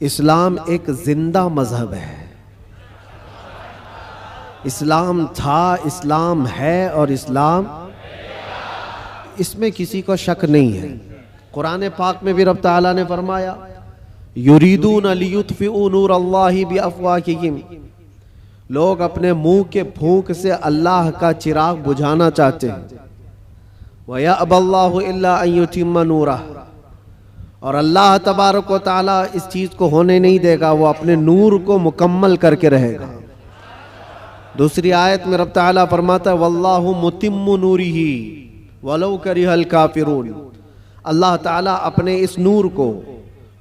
इस्लाम एक जिंदा मजहब है। इस्लाम था, इस्लाम है और इस्लाम, इसमें किसी को शक नहीं है। कुरान पाक में भी रब ताला ने फरमाया, युरीदून लियुत्फिऊ नूर अल्लाहि बिअफ़वाहिहिम, लोग अपने मुंह के फूंक से अल्लाह का चिराग बुझाना चाहते हैं। व यअबल्लाहु इल्ला अन युतिम्मा नूरह, और अल्लाह तबारक व तआला इस चीज को होने नहीं देगा, वो अपने नूर को मुकम्मल करके रहेगा। दूसरी आयत में रब ताला फरमाता है, वल्लाहु मुतिम्मु नूरिही वलौ करिहल काफिरून, अल्लाह ताला अपने इस नूर को,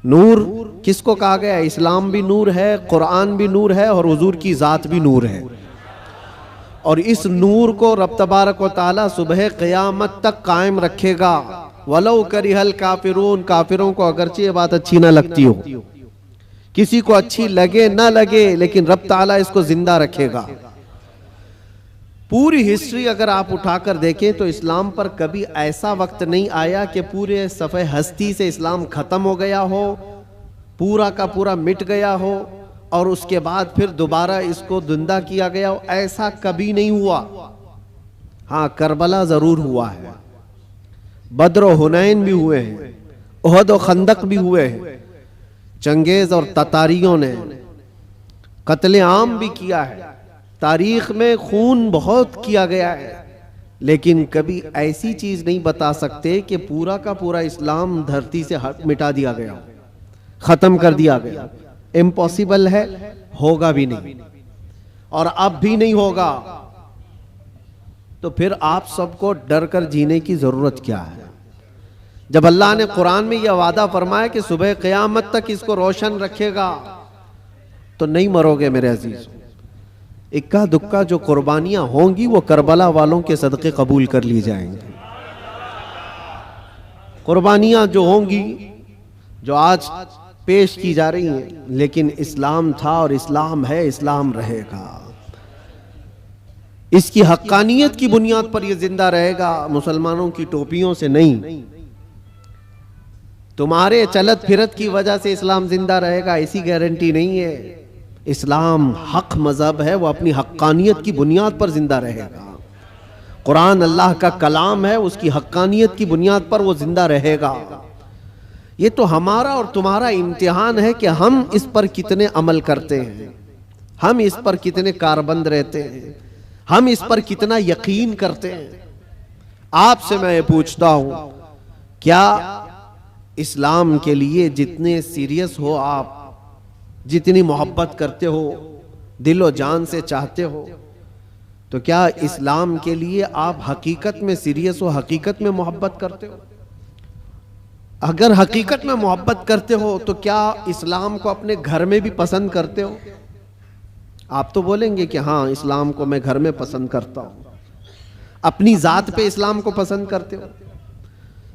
नूर किसको कहा गया है? इस्लाम भी नूर है, कुरान भी नूर है और हुजूर की ज़ात भी नूर है। और इस नूर को रब तबारक व तआला सुबह क़यामत तक कायम रखेगा। वलौ करिहल काफिरून, काफिरों को अगरचे ये बात अच्छी ना लगती हो, किसी को अच्छी लगे ना लगे, लेकिन रब ताला इसको जिंदा रखेगा। पूरी हिस्ट्री अगर आप उठाकर देखें तो इस्लाम पर कभी ऐसा वक्त नहीं आया कि पूरे सफ़े हस्ती से इस्लाम खत्म हो गया हो, पूरा का पूरा मिट गया हो और उसके बाद फिर दोबारा इसको जिंदा किया गया हो। ऐसा कभी नहीं हुआ। हाँ, करबला जरूर हुआ है, बद्र और हुनैन भी हुए हैं, उहद और खंदक भी हुए हैं, चंगेज और ततारियों ने कत्ले आम भी किया है, तारीख में खून बहुत किया गया है, लेकिन कभी ऐसी चीज नहीं बता सकते कि पूरा का पूरा इस्लाम धरती से मिटा दिया गया, खत्म कर दिया गया। इम्पॉसिबल है, होगा भी नहीं और अब भी नहीं होगा। तो फिर आप सबको डर कर जीने की जरूरत क्या है? जब अल्लाह ने कुरान में यह वादा फरमाया कि सुबह क़यामत तक इसको रोशन रखेगा, तो नहीं मरोगे मेरे अजीज। इक्का दुक्का जो कुर्बानियां होंगी वो करबला वालों के सदक़े कबूल कर ली जाएंगी। कुर्बानियां जो होंगी, जो आज पेश की जा रही हैं, लेकिन इस्लाम था और इस्लाम है, इस्लाम रहेगा। इसकी हक्कानियत की बुनियाद पर यह जिंदा रहेगा, मुसलमानों की टोपियों से नहीं। तुम्हारे चलत फिरत की वजह से इस्लाम जिंदा रहेगा ऐसी गारंटी नहीं है। इस्लाम हक मजहब है, वो अपनी हक्कानियत की बुनियाद पर जिंदा रहेगा। कुरान अल्लाह का कलाम है, उसकी हक्कानियत की बुनियाद पर वो जिंदा रहेगा। ये तो हमारा और तुम्हारा इम्तिहान है कि हम इस पर कितने अमल करते हैं, हम इस पर कितने कारबंद रहते हैं, हम इस पर कितना यकीन करते हैं। आपसे मैं ये पूछता हूं, क्या इस्लाम के लिए जितने सीरियस हो आप, जितनी मोहब्बत करते हो, दिलो जान से चाहते हो, तो क्या इस्लाम के लिए आप हकीकत में सीरियस हो, हकीकत में मोहब्बत करते हो? अगर हकीकत में मोहब्बत करते हो तो क्या इस्लाम को अपने घर में भी पसंद करते हो? आप तो बोलेंगे कि हाँ, इस्लाम को मैं घर में पसंद करता हूं। अपनी जात पे इस्लाम को पसंद करते हो?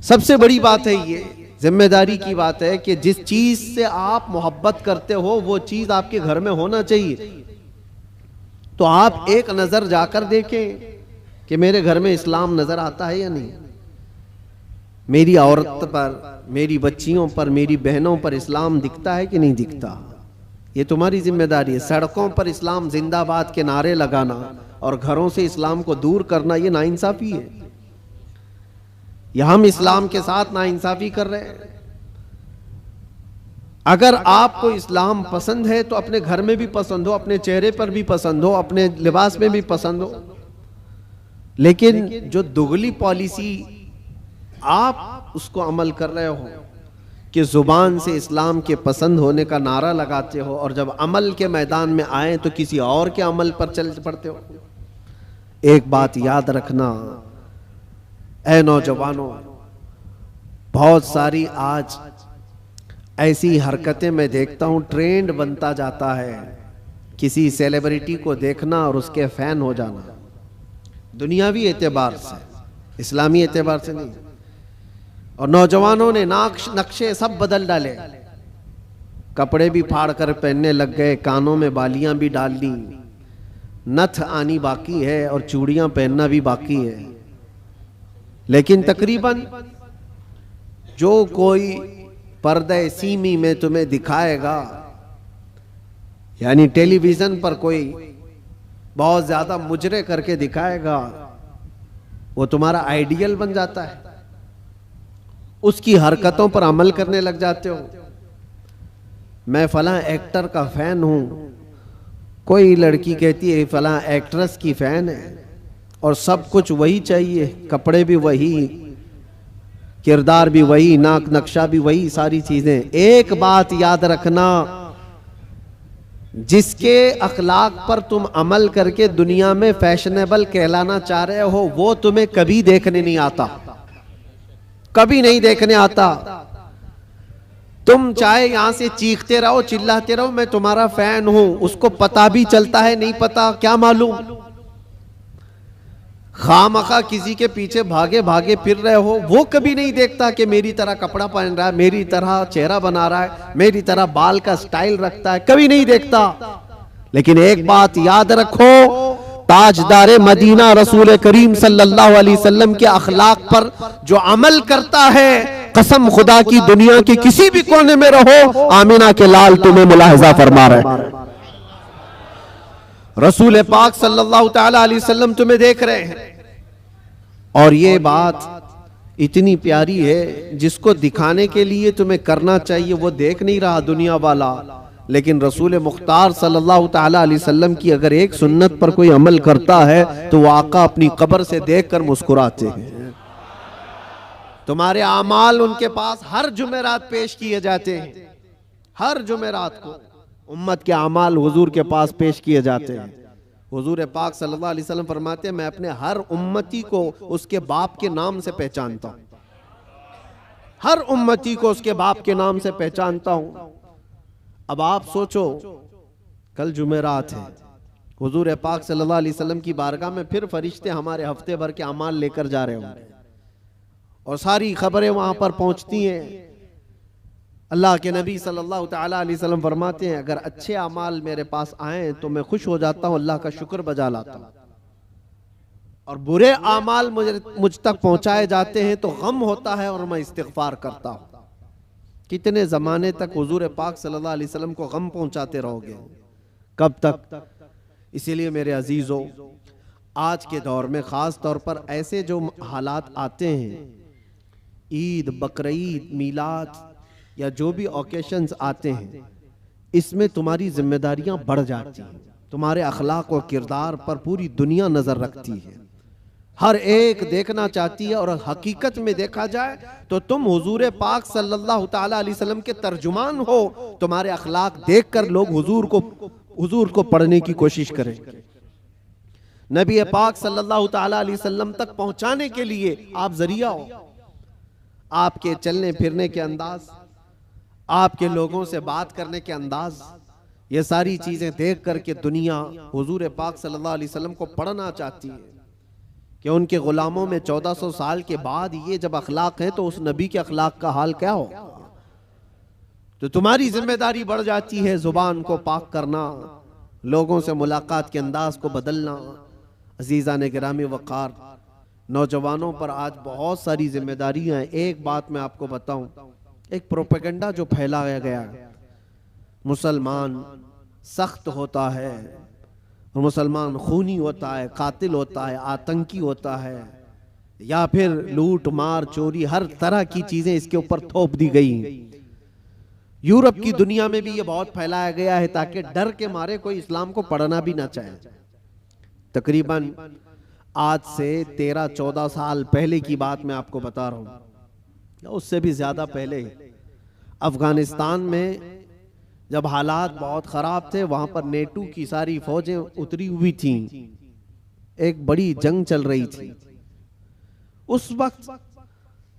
सबसे बड़ी बात है, ये जिम्मेदारी की बात है कि जिस चीज से आप मोहब्बत करते हो वो चीज आपके घर में होना चाहिए। तो आप एक नजर जाकर देखें कि मेरे घर में इस्लाम नजर आता है या नहीं। मेरी औरत पर, मेरी बच्चियों पर, मेरी बहनों पर इस्लाम दिखता है कि नहीं दिखता? ये तुम्हारी जिम्मेदारी है। सड़कों पर इस्लाम जिंदाबाद के नारे लगाना और घरों से इस्लाम को दूर करना, ये नाइंसाफी है। या हम इस्लाम के साथ नाइंसाफी कर रहे हैं। अगर आपको इस्लाम पसंद है तो अपने घर में भी पसंद हो, अपने चेहरे पर भी पसंद हो, अपने लिबास में भी पसंद हो। लेकिन जो दुगली पॉलिसी आप उसको अमल कर रहे हो कि जुबान से इस्लाम के पसंद होने का नारा लगाते हो और जब अमल के मैदान में आए तो किसी और के अमल पर चल पड़ते हो। एक बात याद रखना ऐ नौजवानों, बहुत सारी आज ऐसी हरकतें मैं देखता हूं, ट्रेंड बनता जाता है। किसी सेलिब्रिटी को देखना और उसके फैन हो जाना, दुनियावी एतबार से, इस्लामी एतबार से नहीं। और नौजवानों ने नक्शे सब बदल डाले, कपड़े भी फाड़ कर पहनने लग गए, कानों में बालियां भी डाल ली, नथ आनी बाकी है और चूड़ियां पहनना भी बाकी है। लेकिन तकरीबन जो कोई पर्दे सीमी में तुम्हें दिखाएगा, यानी टेलीविजन पर कोई बहुत ज्यादा मुजरे करके दिखाएगा, वो तुम्हारा आइडियल बन जाता है, उसकी हरकतों पर अमल करने लग जाते हो। मैं फलां एक्टर का फैन हूं, कोई लड़की कहती है फलां एक्ट्रेस की फैन है, और सब कुछ वही चाहिए, कपड़े भी वही, किरदार भी वही, नाक नक्शा भी वही, सारी चीजें। एक बात याद रखना, जिसके अखलाक पर तुम अमल करके दुनिया में फैशनेबल कहलाना चाह रहे हो, वो तुम्हें कभी देखने नहीं आता, कभी नहीं देखने आता। तुम चाहे यहां से चीखते रहो, चिल्लाते रहो, मैं तुम्हारा फैन हूं, उसको पता भी चलता है नहीं पता क्या मालूम। खामखा किसी के पीछे भागे भागे फिर रहे हो, वो कभी नहीं देखता कि मेरी तरह कपड़ा पहन रहा है, मेरी तरह चेहरा बना रहा है, मेरी तरह बाल का स्टाइल रखता है, कभी नहीं देखता। लेकिन एक बात याद रखो, ताजदारे मदीना रसूल करीम सल्लल्लाहु अलैहि वसल्लम के अखलाक पर जो अमल करता है, कसम खुदा की दुनिया के किसी भी कोने में रहो, आमिना के लाल तुम्हें मुलाहिजा फरमा रहे, रसूल पाक सल्लल्लाहु ताला अलैहि वसल्लम तुम्हें देख रहे हैं। और ये बात इतनी प्यारी है, जिसको दिखाने के लिए तुम्हें करना चाहिए वो देख नहीं रहा दुनिया वाला, लेकिन रसूल मुख्तार सल्लल्लाहु ताला अलैहि वसल्लम की अगर एक सुन्नत पर कोई अमल करता है तो वो आका अपनी कब्र से देखकर मुस्कुराते हैं। तुम्हारे आमाल उनके पास हर जुमेरात पेश किए जाते हैं, हर जुमेरात को उम्मत के आमाल हुजूर के पास पेश किए जाते हैं। हुजूर पाक सल्लल्लाहु अलैहि वसल्लम फरमाते हैं, मैं अपने हर उम्मती को उसके बाप के नाम से पहचानता हूं, हर उम्मती को उसके बाप के नाम से पहचानता हूं। अब आप सोचो, कल जुमेरात है, हुजूर पाक सल्लल्लाहु अलैहि वसल्लम की बारगाह में फिर फरिश्ते हमारे हफ्ते भर के अमाल लेकर जा रहे होंगे, और सारी खबरें वहां पर पहुंचती हैं। अल्लाह के नबी सल्लल्लाहु ताला अलैहि वसल्लम फरमाते हैं, अगर अच्छे अमाल मेरे पास आए तो मैं खुश हो जाता हूं, अल्लाह का शुक्र बजा लाता हूं, और बुरे अमाल मुझ तक पहुंचाए जाते हैं तो गम होता है और मैं इस्तिग़फ़ार करता हूं। कितने जमाने तक हुजूर पाक सल्लल्लाहु अलैहि वसल्लम को गम पहुंचाते रहोगे, कब तक? इसीलिए मेरे अजीजों, आज के दौर में खास तौर पर ऐसे जो हालात आते हैं, ईद, बकरीद, मीलाद या जो भी ओकेशंस आते हैं, इसमें तुम्हारी जिम्मेदारियां बढ़ जाती हैं। तुम्हारे अखलाक और किरदार पर पूरी दुनिया नजर रखती है, हर एक देखना चाहती है, और हकीकत में देखा जाए तो तुम हुजूर पाक सल्लल्लाहु ताला अलैहि वसल्लम के तर्जुमान हो। तुम्हारे अखलाक देखकर लोग हुजूर को पढ़ने की कोशिश करें। नबी पाक सल्लल्लाहु ताला अलैहि वसल्लम तक पहुंचाने के लिए आप जरिया हो। आपके चलने फिरने के अंदाज, आपके लोगों से बात करने के अंदाज, ये सारी चीजें देख करके दुनिया हुजूर पाक सल्लल्लाहु अलैहि वसल्लम को पढ़ना चाहती है कि उनके गुलामों में 1400 साल के बाद ये जब अखलाक है तो उस नबी के अखलाक का हाल क्या हो। तो तुम्हारी जिम्मेदारी बढ़ जाती है जुबान को पाक करना, लोगों से मुलाकात के अंदाज को बदलना। अजीज़ान गिरामी वक़ार, नौजवानों पर आज बहुत सारी जिम्मेदारियां हैं। एक बात मैं आपको बताऊं, एक प्रोपेगेंडा जो फैलाया गया, मुसलमान सख्त होता है और मुसलमान खूनी होता है, कातिल होता है, आतंकी होता है, या फिर लूट मार चोरी, हर तरह की चीजें इसके ऊपर थोप दी गई। यूरोप की दुनिया में भी ये बहुत फैलाया गया है ताकि डर के मारे कोई इस्लाम को पढ़ना भी ना चाहे। तकरीबन आज से 13-14 साल पहले की बात मैं आपको बता रहा हूं, उससे भी ज्यादा पहले अफगानिस्तान में जब हालात बहुत खराब थे, वहां पर नेटो की सारी फौजें उतरी हुई थीं, एक बड़ी जंग चल रही थी। उस वक्त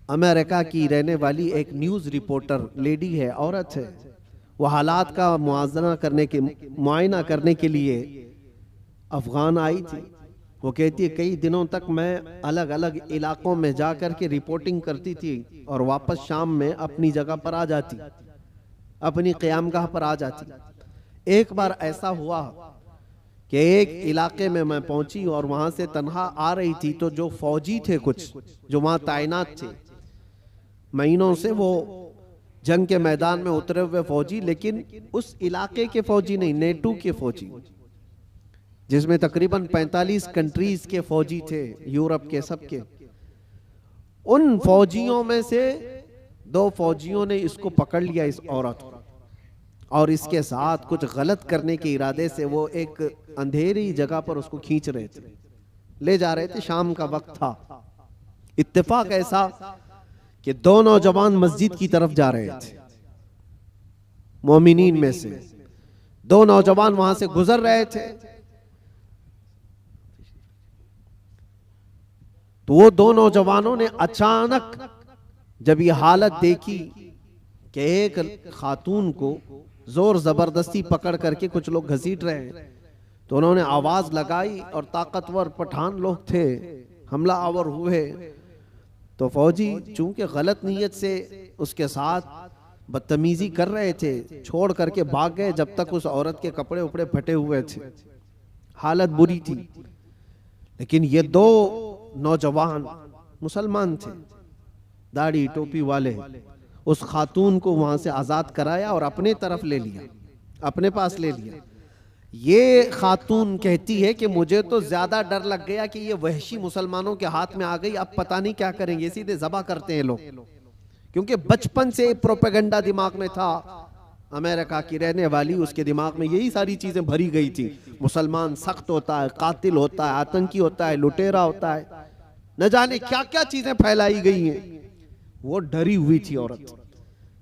अमेरिका की रहने वाली एक न्यूज रिपोर्टर, लेडी है, औरत है, वो हालात का मुआयना करने के लिए अफगान आई थी। वो कहती है कई दिनों तक मैं अलग अलग इलाकों में जाकर के रिपोर्टिंग करती थी और वापस शाम में अपनी जगह पर आ जाती, अपनी क़यामगाह पर आ जाती। एक बार ऐसा हुआ कि एक इलाके में मैं पहुंची और वहां से तन्हा आ रही थी, तो जो फौजी थे कुछ जो वहां तैनात थे, महीनों से वो जंग के मैदान में उतरे हुए फौजी, लेकिन उस इलाके के फौजी नहीं, नेटो के फौजी, जिसमें तकरीबन 45 कंट्रीज के फौजी थे, यूरोप के सबके। उन फौजियों में से 2 फौजियों ने इसको पकड़ लिया, इस औरत को, और इसके साथ कुछ गलत करने के इरादे से वो एक अंधेरी जगह पर उसको खींच रहे थे, ले जा रहे थे। शाम का वक्त था। इत्तेफाक ऐसा कि 2 नौजवान मस्जिद की तरफ जा रहे थे, मोमिनीन में से 2 नौजवान वहां से गुजर रहे थे। तो वो 2 नौजवानों ने अचानक जब ये हालत देखी कि एक खातून को जोर जबरदस्ती पकड़ करके कुछ लोग घसीट रहे हैं, तो उन्होंने आवाज लगाई और ताकतवर पठान लोग थे, हमला आवर हुए। तो फौजी चूंकि गलत नीयत से उसके साथ बदतमीजी कर रहे थे, छोड़ करके भाग गए जब तक उस औरत के कपड़े उपड़े फटे हुए थे, हालत बुरी थी। लेकिन ये 2 नौजवान मुसलमान थे, दाढ़ी टोपी वाले, उस खातून को वहां से आजाद कराया और अपने तरफ ले लिया, अपने पास ले लिया। ये खातून कहती है कि मुझे तो ज्यादा डर लग गया कि ये वहशी मुसलमानों के हाथ में आ गई, अब पता नहीं क्या करेंगे, सीधे ज़बह करते हैं लोग। क्योंकि बचपन से प्रोपेगेंडा दिमाग में था, अमेरिका की रहने वाली, उसके दिमाग में यही सारी चीजें भरी गई थी। मुसलमान सख्त होता है, कातिल होता है, आतंकी होता है, लुटेरा होता है, न जाने क्या क्या चीजें फैलाई गई हैं। वो डरी हुई थी औरत,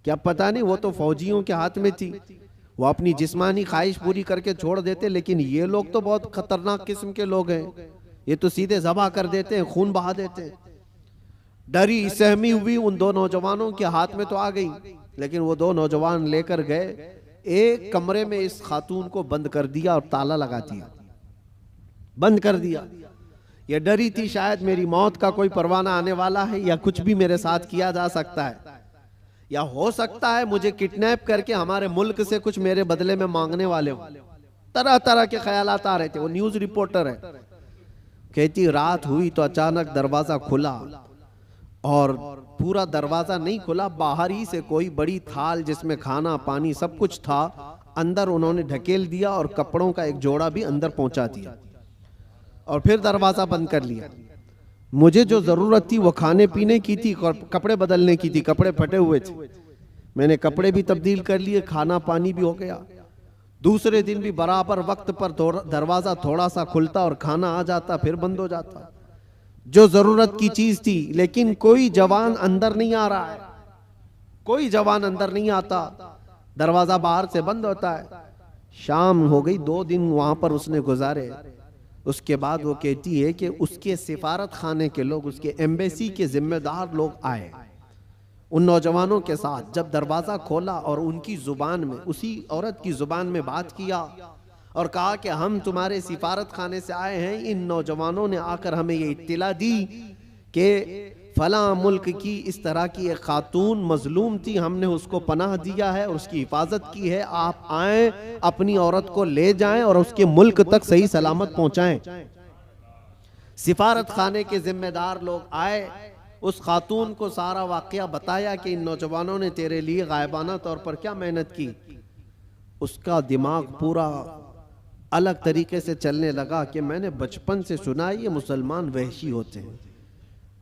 क्या पता नहीं, वो तो फौजियों के हाथ में थी, वो अपनी जिस्मानी ख्वाहिश पूरी करके छोड़ देते, लेकिन ये लोग तो बहुत खतरनाक किस्म के लोग हैं, ये तो सीधे ज़बह कर देते हैं, खून बहा देते हैं। डरी सहमी हुई उन 2 नौजवानों के हाथ में तो आ गई, लेकिन वो 2 नौजवान लेकर गए एक कमरे में, इस खातून को बंद कर दिया और ताला लगा दिया, बंद कर दिया। ये डरी थी शायद मेरी मौत का कोई परवाना आने वाला है, या कुछ भी मेरे साथ किया जा सकता है, या हो सकता है मुझे किडनैप करके हमारे मुल्क से कुछ मेरे बदले में मांगने वाले हो। तरह तरह के ख्यालात आ रहे थे। वो न्यूज रिपोर्टर है, कहती रात हुई तो अचानक दरवाजा खुला, और पूरा दरवाजा नहीं खुला, बाहर ही से कोई बड़ी थाल जिसमें खाना पानी सब कुछ था, अंदर उन्होंने ढकेल दिया और कपड़ों का एक जोड़ा भी अंदर पहुंचा दिया, और फिर दरवाजा बंद कर लिया। मुझे जो जरूरत थी वो खाने पीने की थी, कपड़े बदलने की थी, कपड़े फटे हुए थे, मैंने कपड़े भी तब्दील कर लिए, खाना पानी भी हो गया। दूसरे दिन भी बराबर वक्त पर दरवाजा थोड़ा सा खुलता और खाना आ जाता, फिर बंद हो जाता, जो जरूरत की चीज थी। लेकिन कोई जवान अंदर नहीं आ रहा है, कोई जवान अंदर नहीं आता, दरवाजा बाहर से बंद होता है। शाम हो गई, 2 दिन वहां पर उसने गुजारे। उसके बाद वो कहती है कि उसके सिफारत खाने के लोग, उसके एम्बेसी के जिम्मेदार लोग आए उन नौजवानों के साथ। जब दरवाजा खोला और उनकी जुबान में, उसी औरत की जुबान में बात किया और कहा कि हम तुम्हारे सिफारत खाने से आए हैं, इन नौजवानों ने आकर हमें ये इत्तला दी कि फला मुल्क की इस तरह की एक खातून मजलूम थी, हमने उसको पनाह दिया है और उसकी हिफाजत की है, आप आए, अपनी औरत को ले जाएं और उसके मुल्क तक सही सलामत पहुंचाएं। सिफारत खाने के जिम्मेदार लोग आए, उस खातून को सारा वाकया बताया कि इन नौजवानों ने तेरे लिए गायबाना तौर पर क्या मेहनत की। उसका दिमाग पूरा अलग तरीके से चलने लगा कि मैंने बचपन से सुना ये मुसलमान वहशी होते हैं,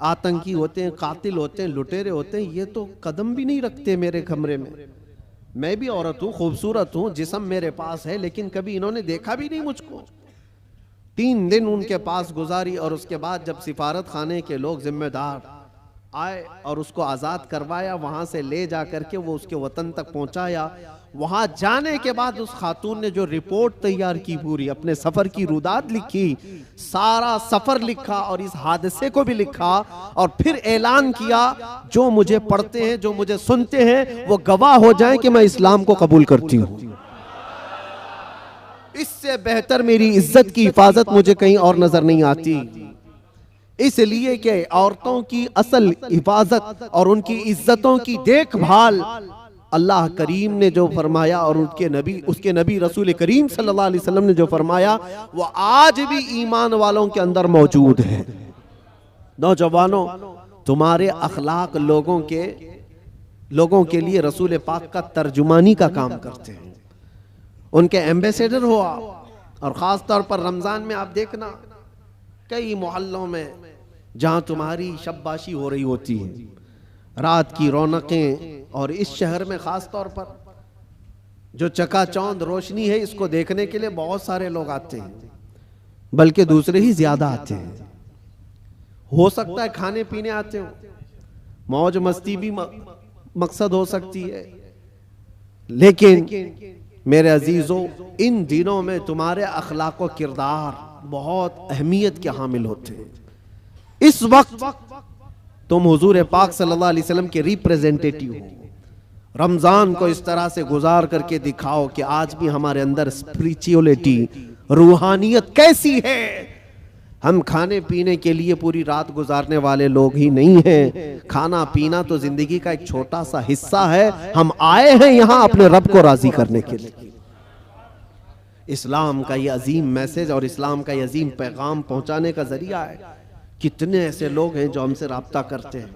आतंकी होते हैं, कातिल होते हैं, लुटेरे होते हैं, ये तो कदम भी नहीं रखते मेरे कमरे में। मैं भी औरत हूँ, खूबसूरत हूँ, जिस्म मेरे पास है, लेकिन कभी इन्होंने देखा भी नहीं मुझको। 3 दिन उनके पास गुजारी और उसके बाद जब सिफारत खाने के लोग जिम्मेदार आए और उसको आज़ाद करवाया, वहाँ से ले जा करके वो उसके वतन तक पहुँचाया। वहाँ जाने के बाद उस खातून ने जो रिपोर्ट तैयार की, पूरी अपने सफ़र की रुदात लिखी, सारा सफ़र लिखा और इस हादसे को भी लिखा, और फिर ऐलान किया जो मुझे पढ़ते हैं, जो मुझे सुनते हैं, वो गवाह हो जाएं कि मैं इस्लाम को कबूल करती हूँ। इससे बेहतर मेरी इज्जत की हिफाजत मुझे कहीं और नजर नहीं आती। इसलिए कि औरतों की असल हिफाजत और उनकी इज्जतों की देखभाल अल्लाह करीम ने जो फरमाया और उसके नबी रसूल करीम सल्लल्लाहु अलैहि वसल्लम ने जो फरमाया, वो आज भी ईमान वालों के अंदर मौजूद है। नौजवानों, तुम्हारे अखलाक लोगों के लोगों के लिए रसूल पाक का तर्जुमानी का काम करते हैं, उनके एम्बेसडर हो आप। और ख़ास तौर पर रमज़ान में आप देखना कई मोहल्लों में जहाँ तुम्हारी शब्बाशी हो रही होती है, रात की रौनकें, और इस शहर में ख़ास तौर पर जो चकाचौंध रोशनी है, इसको देखने के लिए बहुत सारे लोग आते हैं, बल्कि दूसरे ही ज़्यादा आते हैं। हो सकता है खाने पीने आते हो, मौज मस्ती भी मकसद हो सकती है, लेकिन मेरे अजीजों, इन दिनों में तुम्हारे अखलाक व किरदार बहुत अहमियत के हामिल होते हैं। इस वक्त तुम हुजूर पाक सल्लल्लाहु अलैहि वसल्लम के रिप्रेजेंटेटिव हो। रमजान को इस तरह से गुजार करके दिखाओ कि आज भी हमारे अंदर स्पिरिचुअलिटी, रूहानियत कैसी है। हम खाने पीने के लिए पूरी रात गुजारने वाले लोग ही नहीं हैं। खाना पीना तो जिंदगी का एक छोटा सा हिस्सा है। हम आए हैं यहां अपने रब को राजी करने के लिए। इस्लाम का ये अजीम मैसेज और इस्लाम का ये अजीम पैगाम पहुंचाने का जरिया है। कितने ऐसे लोग हैं जो हमसे राब्ता करते हैं।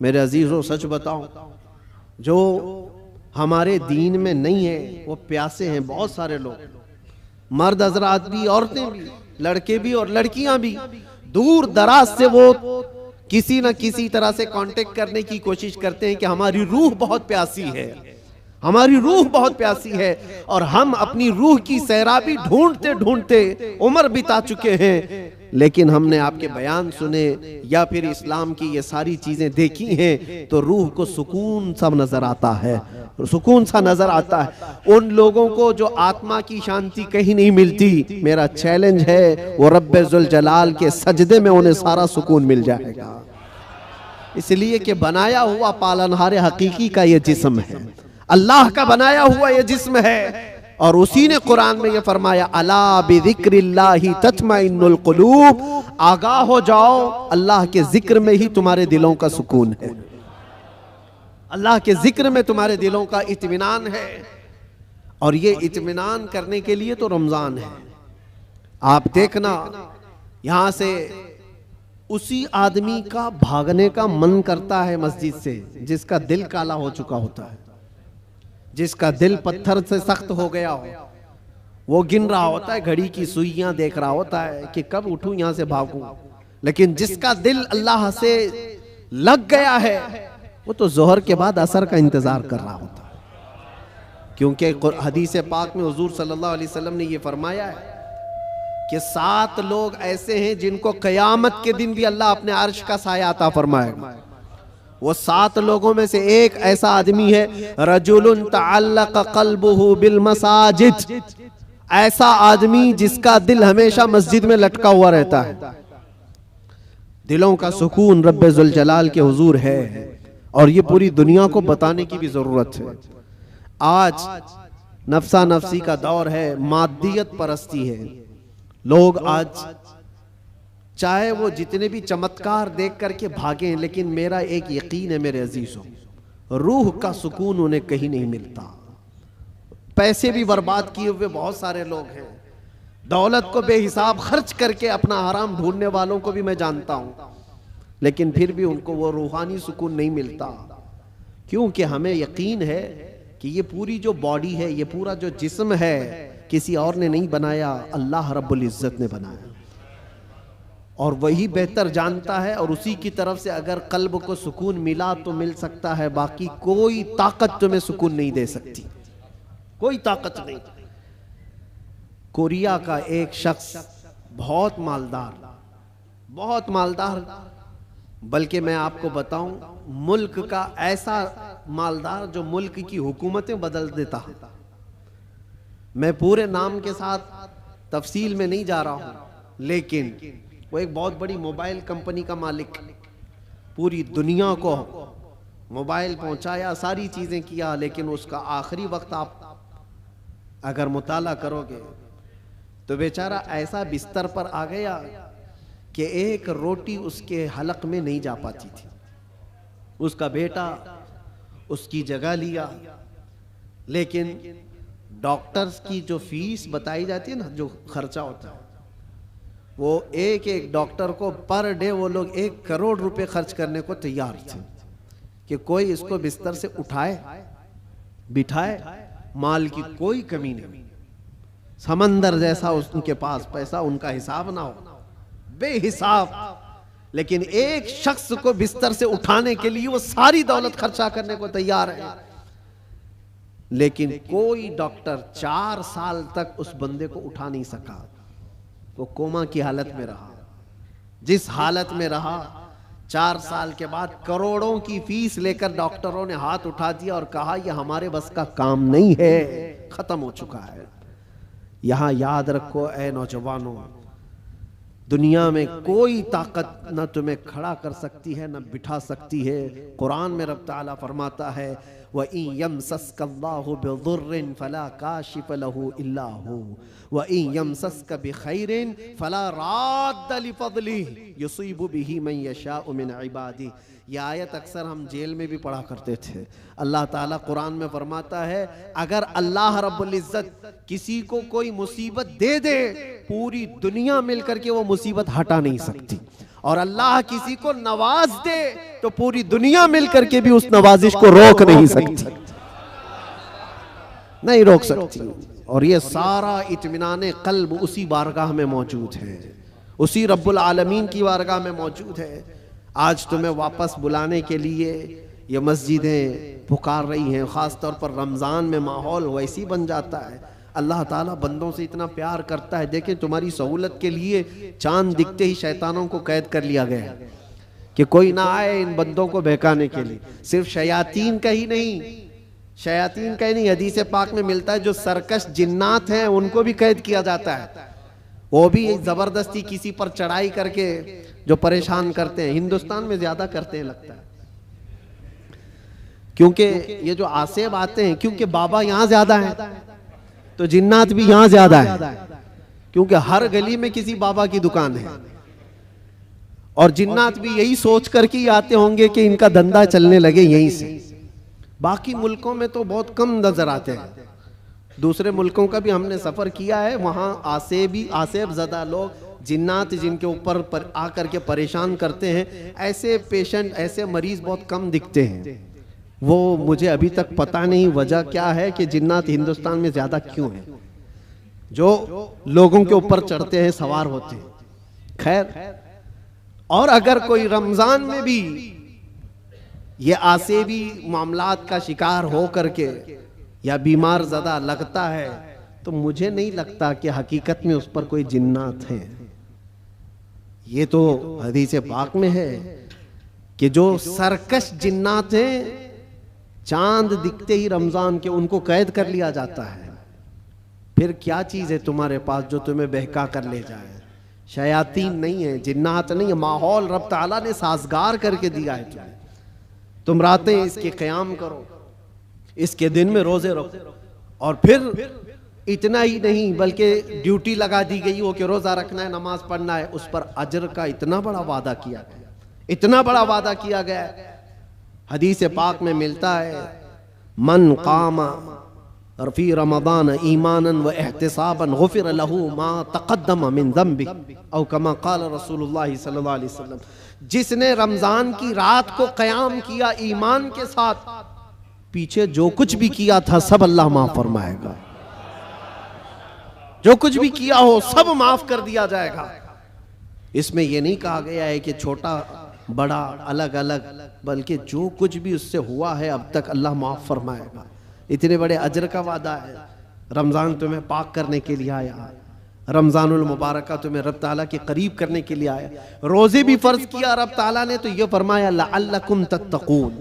मेरे अजीजों, सच बताऊं, जो हमारे दीन में नहीं है वो प्यासे हैं। बहुत सारे लोग, मर्द हजरात भी, औरतें भी, लड़के भी और लड़कियां भी, दूर दराज से वो किसी न किसी तरह से कांटेक्ट करने की कोशिश करते हैं कि हमारी रूह बहुत प्यासी है, हमारी रूह बहुत प्यासी है। और हम अपनी रूह की सैराबी ढूंढते ढूंढते उम्र बिता चुके हैं, लेकिन हमने आपके बयान सुने या फिर इस्लाम की ये सारी चीजें देखी हैं तो रूह को सुकून सा नजर आता है, सुकून सा नजर आता है। उन लोगों को जो आत्मा की शांति कहीं नहीं मिलती, मेरा चैलेंज है वो रब्बे जुल जलाल के सजदे में उन्हें सारा सुकून मिल जाएगा। इसलिए कि बनाया हुआ पालनहार हकीकी का ये जिस्म है, अल्लाह का बनाया हुआ ये जिस्म है। और उसी ने कुरान में ये फरमाया, अला बिज़िक्रिल्लाहि तत्मइन्नुल कुलूब, आगाह हो जाओ, अल्लाह के जिक्र में ही तुम्हारे दिलों का सुकून है, अल्लाह के जिक्र में तुम्हारे दिलों का इत्मीनान है। और ये इत्मीनान करने के लिए तो रमजान है। आप देखना, यहां से उसी आदमी का भागने का मन करता है मस्जिद से जिसका दिल काला हो चुका होता है, जिसका दिल पत्थर से सख्त हो गया हो। वो गिन रहा होता है, घड़ी की सुइयां देख रहा होता है कि कब उठूं यहां से भागूं। लेकिन जिसका दिल अल्लाह से लग गया है, वो तो जोहर के बाद असर का इंतजार कर रहा होता है। क्योंकि हदीस पाक में हुजूर सल्लल्लाहु अलैहि वसल्लम ने ये फरमाया है कि 7 लोग ऐसे हैं जिनको कयामत के दिन भी अल्लाह अपने अर्श का साया अता फरमाएगा। वो 7 लोगों में से एक ऐसा आदमी है, रजुलुन तअल्लक़ क़ल्बुहु बिल मसाजिद, ऐसा आदमी जिसका दिल हमेशा मस्जिद में लटका हुआ रहता है। दिलों का सुकून रब्बे जुल जलाल के हुजूर है, और ये पूरी दुनिया को बताने की भी जरूरत है। आज नफ्सा नफ्सी का दौर है, मादियत परस्ती है। लोग आज चाहे वो जितने भी चमत्कार देख करके भागें, लेकिन मेरा एक यकीन है मेरे अजीजों, रूह का सुकून उन्हें कहीं नहीं मिलता। पैसे भी बर्बाद किए हुए बहुत सारे लोग हैं, दौलत को बेहिसाब खर्च करके अपना हराम ढूंढने वालों को भी मैं जानता हूं, लेकिन फिर भी उनको वो रूहानी सुकून नहीं मिलता। क्योंकि हमें यकीन है कि ये पूरी जो बॉडी है, ये पूरा जो जिस्म है, किसी और ने नहीं बनाया, अल्लाह रब्बुल इज्जत ने बनाया, और वही बेहतर जानता है। और उसी की तरफ से अगर कल्ब को सुकून मिला तो मिल सकता है, बाकी कोई ताकत तुम्हें सुकून नहीं दे सकती, कोई ताकत नहीं। कोरिया का एक शख्स बहुत मालदार, बल्कि मैं आपको बताऊं, मुल्क का ऐसा मालदार जो मुल्क की हुकूमतें बदल देता। मैं पूरे नाम के साथ तफसील में नहीं जा रहा हूं, लेकिन वो एक बहुत बड़ी मोबाइल कंपनी का मालिक, पूरी दुनिया को मोबाइल पहुंचाया, सारी चीजें किया, लेकिन उसका आखिरी वक्त आप अगर मुताला करोगे तो बेचारा ऐसा बिस्तर पर आ गया कि एक रोटी उसके हलक में नहीं जा पाती थी। उसका बेटा उसकी जगह लिया, लेकिन डॉक्टर्स की जो फीस बताई जाती है ना, जो खर्चा होता है, वो एक डॉक्टर को पर डे वो लोग 1 करोड़ रुपए खर्च करने को तैयार थे। कि कोई इसको बिस्तर से उठाए बिठाए, माल की कोई कमी नहीं, समंदर जैसा उनके पास पैसा, उनका हिसाब ना हो, बेहिसाब, लेकिन एक शख्स को बिस्तर से उठाने के लिए वो सारी दौलत खर्चा करने को तैयार है। लेकिन कोई डॉक्टर 4 साल तक उस बंदे को उठा नहीं सका। वो कोमा की हालत में रहा। जिस हालत में रहा, 4 साल के बाद करोड़ों की फीस लेकर डॉक्टरों ने हाथ उठा दिया और कहा यह हमारे बस का काम नहीं है, खत्म हो चुका है। यहां याद रखो ऐ नौजवानों, दुनिया में कोई ताकत न तुम्हें खड़ा कर सकती है न बिठा सकती है। कुरान में रब ताला फरमाता है वइन यमसस्कल्लाहु बिदुर्रिन फला काशिफ लहू इल्ला हू वइन यमसस्क बिखैरिन फला राद्द लिफज़लिही युसीबु बिही मन यशाउ मिन इबादिही। यह आयत अक्सर हम जेल में भी पढ़ा करते थे। अल्लाह ताला कुरान में फरमाता है अगर अल्लाह रब्बुल इज्जत किसी को कोई मुसीबत दे दे, पूरी दुनिया मिलकर के वो मुसीबत हटा नहीं सकती, और अल्लाह किसी को नवाज दे तो पूरी दुनिया मिलकर के भी उस नवाजिश को रोक नहीं सकती, नहीं रोक सकती। और ये सारा इत्मीनान क़ल्ब उसी बारगाह में मौजूद है, उसी रब्बुल आलमीन की बारगाह में मौजूद है। आज तुम्हें वापस बुलाने के लिए ये मस्जिदें पुकार रही हैं, ख़ास तौर पर रमज़ान में माहौल वैसी बन जाता है। अल्लाह ताला बंदों से इतना प्यार करता है। देखें तुम्हारी सहूलत के लिए चांद दिखते ही शैतानों को कैद कर लिया गया कि कोई ना आए इन बंदों को बहकाने के लिए। सिर्फ शयातीन का ही नहीं, शयातीन का ही नहीं, हदीस पाक में मिलता है जो सरकश जिन्नात हैं उनको भी कैद किया जाता है। वो भी जबरदस्ती किसी पर चढ़ाई करके जो परेशान करते हैं, हिंदुस्तान में ज्यादा करते हैं लगता है, क्योंकि ये जो आसेब आते हैं, क्योंकि बाबा यहाँ ज्यादा हैं तो जिन्नात भी यहाँ ज्यादा है, क्योंकि हर गली में किसी बाबा की दुकान है। और जिन्नात भी यही सोच कर के आते होंगे कि इनका धंधा चलने लगे यहीं से। बाकी मुल्कों में तो बहुत कम नजर आते हैं, दूसरे मुल्कों का भी हमने सफर किया है, वहां आसेब ज़दा लोग, जिन्नात जिनके ऊपर आकर के परेशान करते हैं, ऐसे पेशेंट, ऐसे मरीज बहुत कम दिखते हैं। वो मुझे अभी तक पता नहीं वजह क्या है कि जिन्नात हिंदुस्तान में ज्यादा क्यों है, जो लोगों के ऊपर चढ़ते हैं, सवार होते हैं। खैर, और अगर कोई रमजान में भी ये आसेबी मामलात का शिकार हो करके या बीमार ज़्यादा लगता है, तो मुझे नहीं लगता कि हकीकत में उस पर कोई जिन्नात है। ये तो हदीस पाक में है कि जो सरकश जिन्नात हैं, चांद दिखते ही रमजान के उनको कैद कर लिया जाता है। फिर क्या चीज है तुम्हारे पास जो तुम्हें बहका कर ले जाए? शयातीन नहीं है, जिन्नात नहीं है, माहौल रब ताला ने साजगार करके दिया है तुम्हें। तुम रातें इसके क़याम करो, इसके दिन में रोजे रखो, और फिर इतना ही नहीं बल्कि ड्यूटी लगा दी गई हो कि रोजा रखना है, नमाज पढ़ना है, उस पर अजर का इतना बड़ा वादा किया गया, इतना बड़ा वादा किया गया। हदीस पाक में मिलता है मन कामा फी रमज़ान ईमानन व एहतिसाबन गुफ़िर लहू मा तक़द्दम मिन ज़ंबि औ कमा क़ाल रसूलुल्लाह सल्लल्लाहु अलैहि वसल्लम। जिसने रमजान की रात को क़याम किया ईमान के साथ, पीछे जो कुछ भी किया था सब अल्लाह माफ फरमाएगा, जो कुछ भी किया हो सब माफ कर दिया जाएगा। इसमें यह नहीं कहा गया है कि छोटा बड़ा अलग अलग, बल्कि जो कुछ भी उससे हुआ है अब तक अल्लाह माफ फरमाएगा। इतने बड़े अजर का वादा है। रमज़ान तुम्हें पाक करने के लिए आया, रमज़ानुल मुबारक तुम्हें रब ताला के करीब करने के लिए आया। रोजे भी फर्ज किया रब ताला ने तो ये फरमाया लअल्लकुम तत्तकून,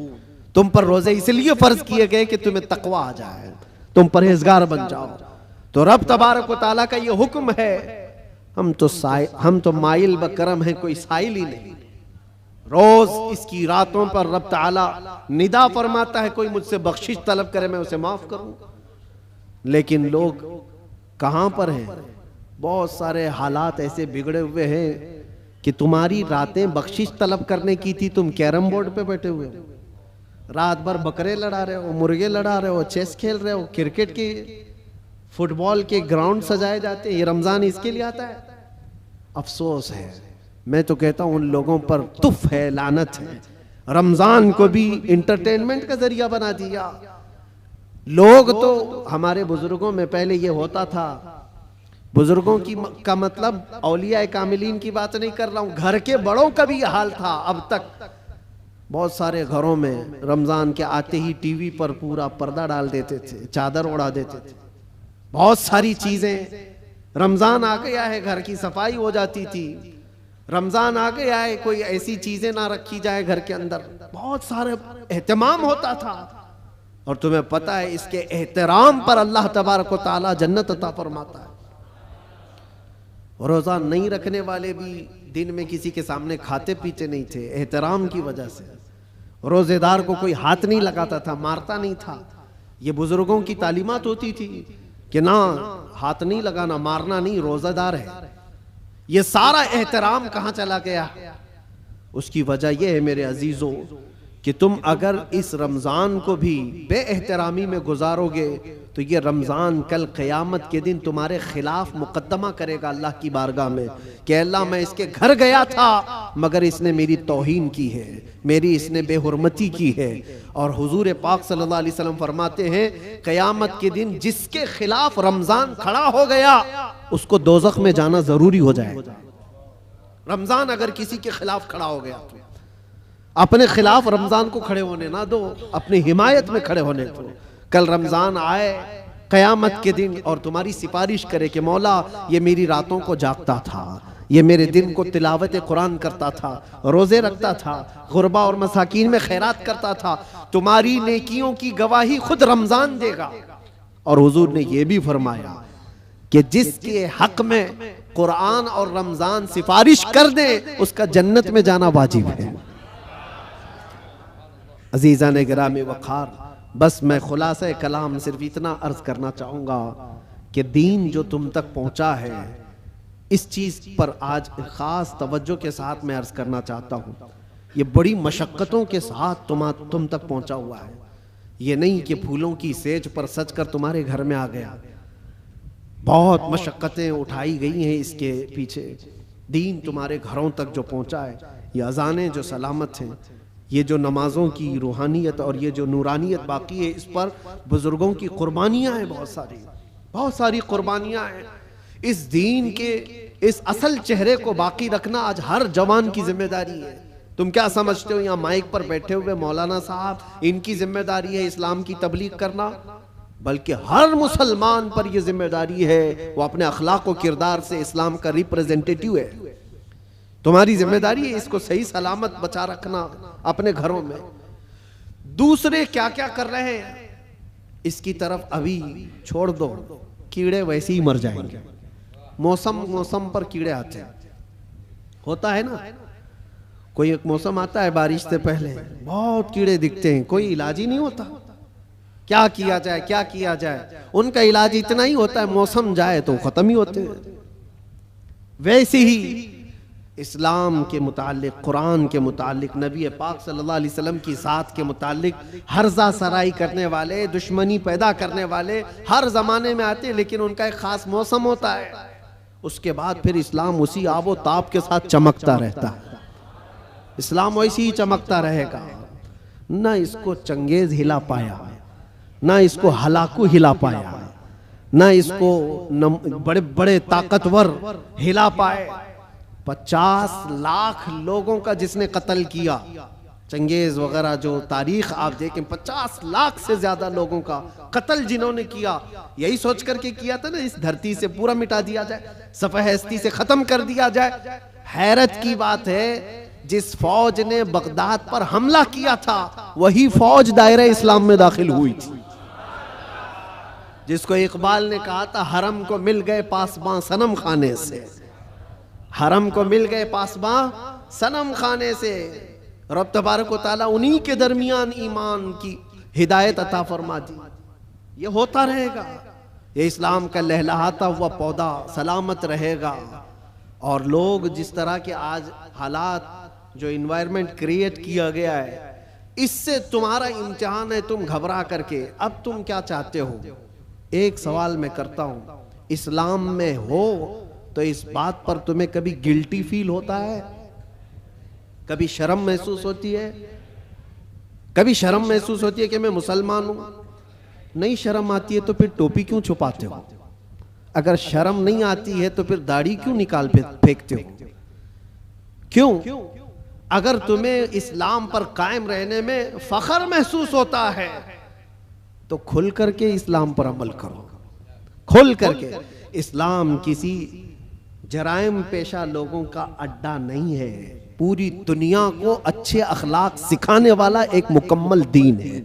तुम पर रोजे इसलिए फर्ज किए गए कि तुम्हें तकवा आ जाए, तुम परहेजगार बन जाओ। तो रब तबारक व ताला का ये हुक्म है। हम तो माइल बकरम है, कोई साइल ही नहीं। रोज इसकी रातों पर रब ताला निदा फरमाता है, कोई मुझसे बख्शिश तलब करे मैं उसे माफ करूं। लेकिन लोग कहां पर हैं? बहुत सारे हालात ऐसे बिगड़े हुए हैं कि तुम्हारी रातें बख्शिश तलब करने की थी, तुम कैरम बोर्ड पे बैठे हुए हो, रात भर बकरे लड़ा रहे हो, मुर्गे लड़ा रहे हो, चेस खेल रहे हो, क्रिकेट के फुटबॉल के ग्राउंड सजाए जाते हैं। ये रमजान इसके लिए आता है। अफसोस है, मैं तो कहता हूं उन लोगों पर तुफ है, लानत है। रमजान को भी इंटरटेनमेंट का जरिया बना दिया। लोग तो, हमारे बुजुर्गों में पहले ये होता था, बुजुर्गों की का मतलब औलिया कामिलीन की बात नहीं कर रहा हूं, घर के बड़ों का भी हाल था। अब तक बहुत सारे घरों में रमजान के आते ही टीवी पर पूरा पर्दा डाल देते थे, चादर उड़ा देते थे, बहुत सारी चीजें। रमजान आ गया है, घर की सफाई हो जाती थी। रमजान आ गया है, कोई ऐसी चीजें ना रखी जाए घर के अंदर, बहुत सारे एहतमाम होता था। और तुम्हें पता है इसके एहतराम पर अल्लाह तबारक व तआला जन्नत अता फरमाता है। रोजा नहीं रखने वाले भी दिन में किसी के सामने खाते पीते नहीं थे, एहतराम की वजह से। रोजेदार को कोई हाथ नहीं लगाता था, मारता नहीं था। ये बुजुर्गों की तालीमात होती थी कि ना हाथ नहीं लगाना, मारना नहीं, रोजादार है। ये सारा एहतराम कहां चला गया? उसकी वजह यह है मेरे अजीजों कि तुम अगर इस रमजान को भी बेएहतरामी में गुजारोगे तो ये रमजान कल क़यामत के दिन तुम्हारे खिलाफ मुकद्दमा करेगा अल्लाह की बारगाह में कि अल्लाह मैं इसके घर गया था मगर इसने मेरी तौहीन की है, मेरी इसने बेहुरमती की है। और हुजूर पाक सल्लल्लाहु अलैहि वसल्लम फरमाते हैं क़यामत के दिन जिसके खिलाफ रमजान खड़ा हो गया उसको दोज़ख में जाना जरूरी हो जाएगा। रमजान अगर किसी के खिलाफ खड़ा हो गया तो अपने खिलाफ रमजान को खड़े होने ना दो, अपनी हिमायत में खड़े होने दो। कल रमजान आए क़यामत के दिन और तुम्हारी सिफारिश करे कि मौला ये मेरी रातों को जागता था, ये मेरे दिन को तिलावत कुरान करता था, रोजे रखता था, गुरबा और मसाकीन में खैरात करता था, तुम्हारी नेकियों की गवाही खुद रमजान देगा। और हुजूर ने यह भी फरमाया कि जिसके हक में कुरान और रमजान सिफारिश कर दे उसका जन्नत में जाना वाजिब है। अजीज़ान गिरामी वक़ार, बस मैं खुलासा कलाम सिर्फ इतना अर्ज करना चाहूँगा कि दीन जो तुम तक पहुँचा है इस चीज़ पर आज ख़ास तवज्जो के साथ मैं अर्ज करना चाहता हूँ। ये बड़ी मशक्क़तों के साथ तुम तक पहुँचा हुआ है। ये नहीं कि फूलों की सेज पर सज कर तुम्हारे घर में आ गया। बहुत मशक्क़तें उठाई गई हैं इसके पीछे, दीन तुम्हारे घरों तक जो पहुँचा है। ये अज़ानें जो सलामत हैं, ये जो नमाजों की रूहानियत और ये जो नूरानियत बाकी है, इस पर बुजुर्गों की कुर्बानियाँ हैं, बहुत सारी कुर्बानियाँ हैं। इस दीन के इस असल चेहरे को बाकी रखना आज हर जवान की जिम्मेदारी है। तुम क्या समझते हो यहाँ माइक पर बैठे हुए मौलाना साहब इनकी जिम्मेदारी है इस्लाम की तबलीग करना? बल्कि हर मुसलमान पर यह जिम्मेदारी है वो अपने अखलाक और किरदार से इस्लाम का रिप्रेजेंटेटिव है। तुम्हारी जिम्मेदारी है इसको सही सलामत बचा रखना अपने घरों में। दूसरे क्या क्या कर रहे हैं इसकी तरफ अभी छोड़ दो, कीड़े वैसे ही मर जाएंगे। मौसम पर कीड़े आते हैं, होता है ना, कोई एक मौसम आता है बारिश से पहले बहुत कीड़े दिखते हैं, कोई इलाज ही नहीं होता। क्या किया जाए, क्या किया जाए? उनका इलाज इतना ही होता है मौसम जाए तो खत्म ही होते हैं। वैसे ही इस्लाम के मुतालिक, कुरान के मुतालिक, नबी पाक सल्लल्लाहु अलैहि वसल्लम की ज़ात के मुतालिक हर्जा सराई करने वाले, दुश्मनी पैदा करने वाले हर ज़माने में आते हैं, लेकिन उनका एक ख़ास मौसम होता है। उसके बाद फिर इस्लाम उसी आबो ताब के साथ चमकता रहता है। इस्लाम वैसे ही चमकता रहेगा। ना इसको चंगेज हिला पाया, ना इसको हलाकू हिला पाया, ना इसको बड़े बड़े ताकतवर हिला पाए। 50 लाख लोगों का जिसने कत्ल किया, चंगेज वगैरह जो तारीख आप देखें, 50 लाख से ज्यादा लोगों का कत्ल जिन्होंने किया, यही सोच करके किया था ना इस धरती से पूरा मिटा दिया जाए, सफ़ह-ए-हस्ती से खत्म कर दिया जाए। हैरत की बात है जिस फौज ने बगदाद पर हमला किया था वही फौज दायरे इस्लाम में दाखिल हुई थी। जिसको इकबाल ने कहा था हरम को मिल गए पासबां सनम खाने से, हरम को मिल गए पासबां सनम खाने से। रब तबारक व तआला उन्हीं के दरमियान ईमान की हिदायत अता फरमा दी। ये होता रहेगा, ये इस्लाम का लहलहाता हुआ पौधा सलामत रहेगा। और लोग जिस तरह के आज हालात, जो इन्वायरमेंट क्रिएट किया गया है, इससे तुम्हारा इम्तिहान है। तुम घबरा करके अब तुम क्या चाहते हो? एक सवाल मैं करता हूं, इस्लाम में हो तो इस बात पर तुम्हें कभी गिल्टी फील होता है? कभी शर्म महसूस होती है? कभी शर्म महसूस होती है कि मैं मुसलमान हूं? नहीं शर्म आती है तो फिर टोपी क्यों छुपाते हो? अगर शर्म नहीं आती है तो फिर दाढ़ी क्यों निकाल फेंकते हो? क्यों? अगर तुम्हें इस्लाम पर कायम रहने में फख्र महसूस होता है तो खुल करके इस्लाम पर अमल करो, खुल करके। इस्लाम किसी जराइम पेशा लोगों का अड्डा नहीं है, पूरी दुनिया को अच्छे अखलाक सिखाने वाला एक मुकम्मल दीन है।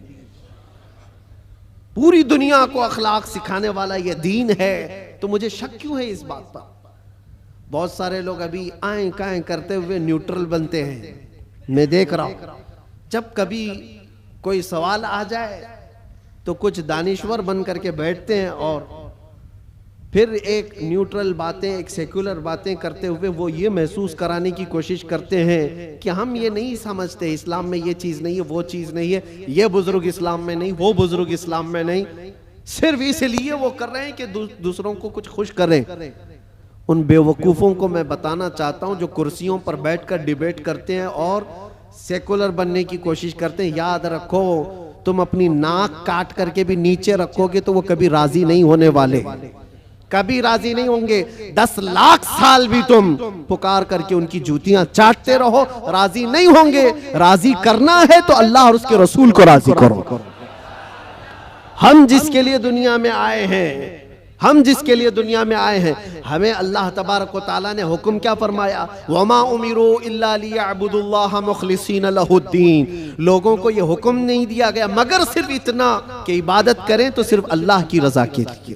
पूरी दुनिया को अखलाक सिखाने वाला यह दीन है। तो मुझे शक क्यों है इस बात पर? बहुत सारे लोग अभी आए काए करते हुए न्यूट्रल बनते हैं। मैं देख रहा हूं जब कभी कोई सवाल आ जाए तो कुछ दानिश्वर बन करके बैठते हैं और फिर एक न्यूट्रल बातें, एक सेक्युलर बातें करते हुए वो ये महसूस कराने की कोशिश करते हैं कि हम ये नहीं समझते, इस्लाम में ये चीज़ नहीं है, वो चीज़ नहीं है, ये बुजुर्ग इस्लाम में नहीं, वो बुजुर्ग इस्लाम में नहीं। सिर्फ इसलिए वो कर रहे हैं कि दूसरों को कुछ खुश करें। उन बेवकूफ़ों को मैं बताना चाहता हूं जो कुर्सियों पर बैठकर डिबेट करते हैं और सेकुलर बनने की कोशिश करते हैं। याद रखो, तुम अपनी नाक काट करके भी नीचे रखोगे तो वो कभी राजी नहीं होने वाले, कभी राजी नहीं होंगे। 10 लाख साल भी तुम पुकार करके उनकी जूतियां चाटते रहो, राजी नहीं होंगे। राजी करना है तो अल्लाह और उसके रसूल को राजी करो। हम जिसके लिए दुनिया में आए हैं, हम जिसके लिए दुनिया में आए हैं, हमें अल्लाह तबारक व तआला ने हुक्म क्या फरमाया? वमा उमिरू इल्ला लियअबुदुल्लाह मुखलिसीन लहुद्दीन। लोगों को यह हुक्म नहीं दिया गया मगर सिर्फ इतना कि इबादत करें तो सिर्फ अल्लाह की रजा के लिए,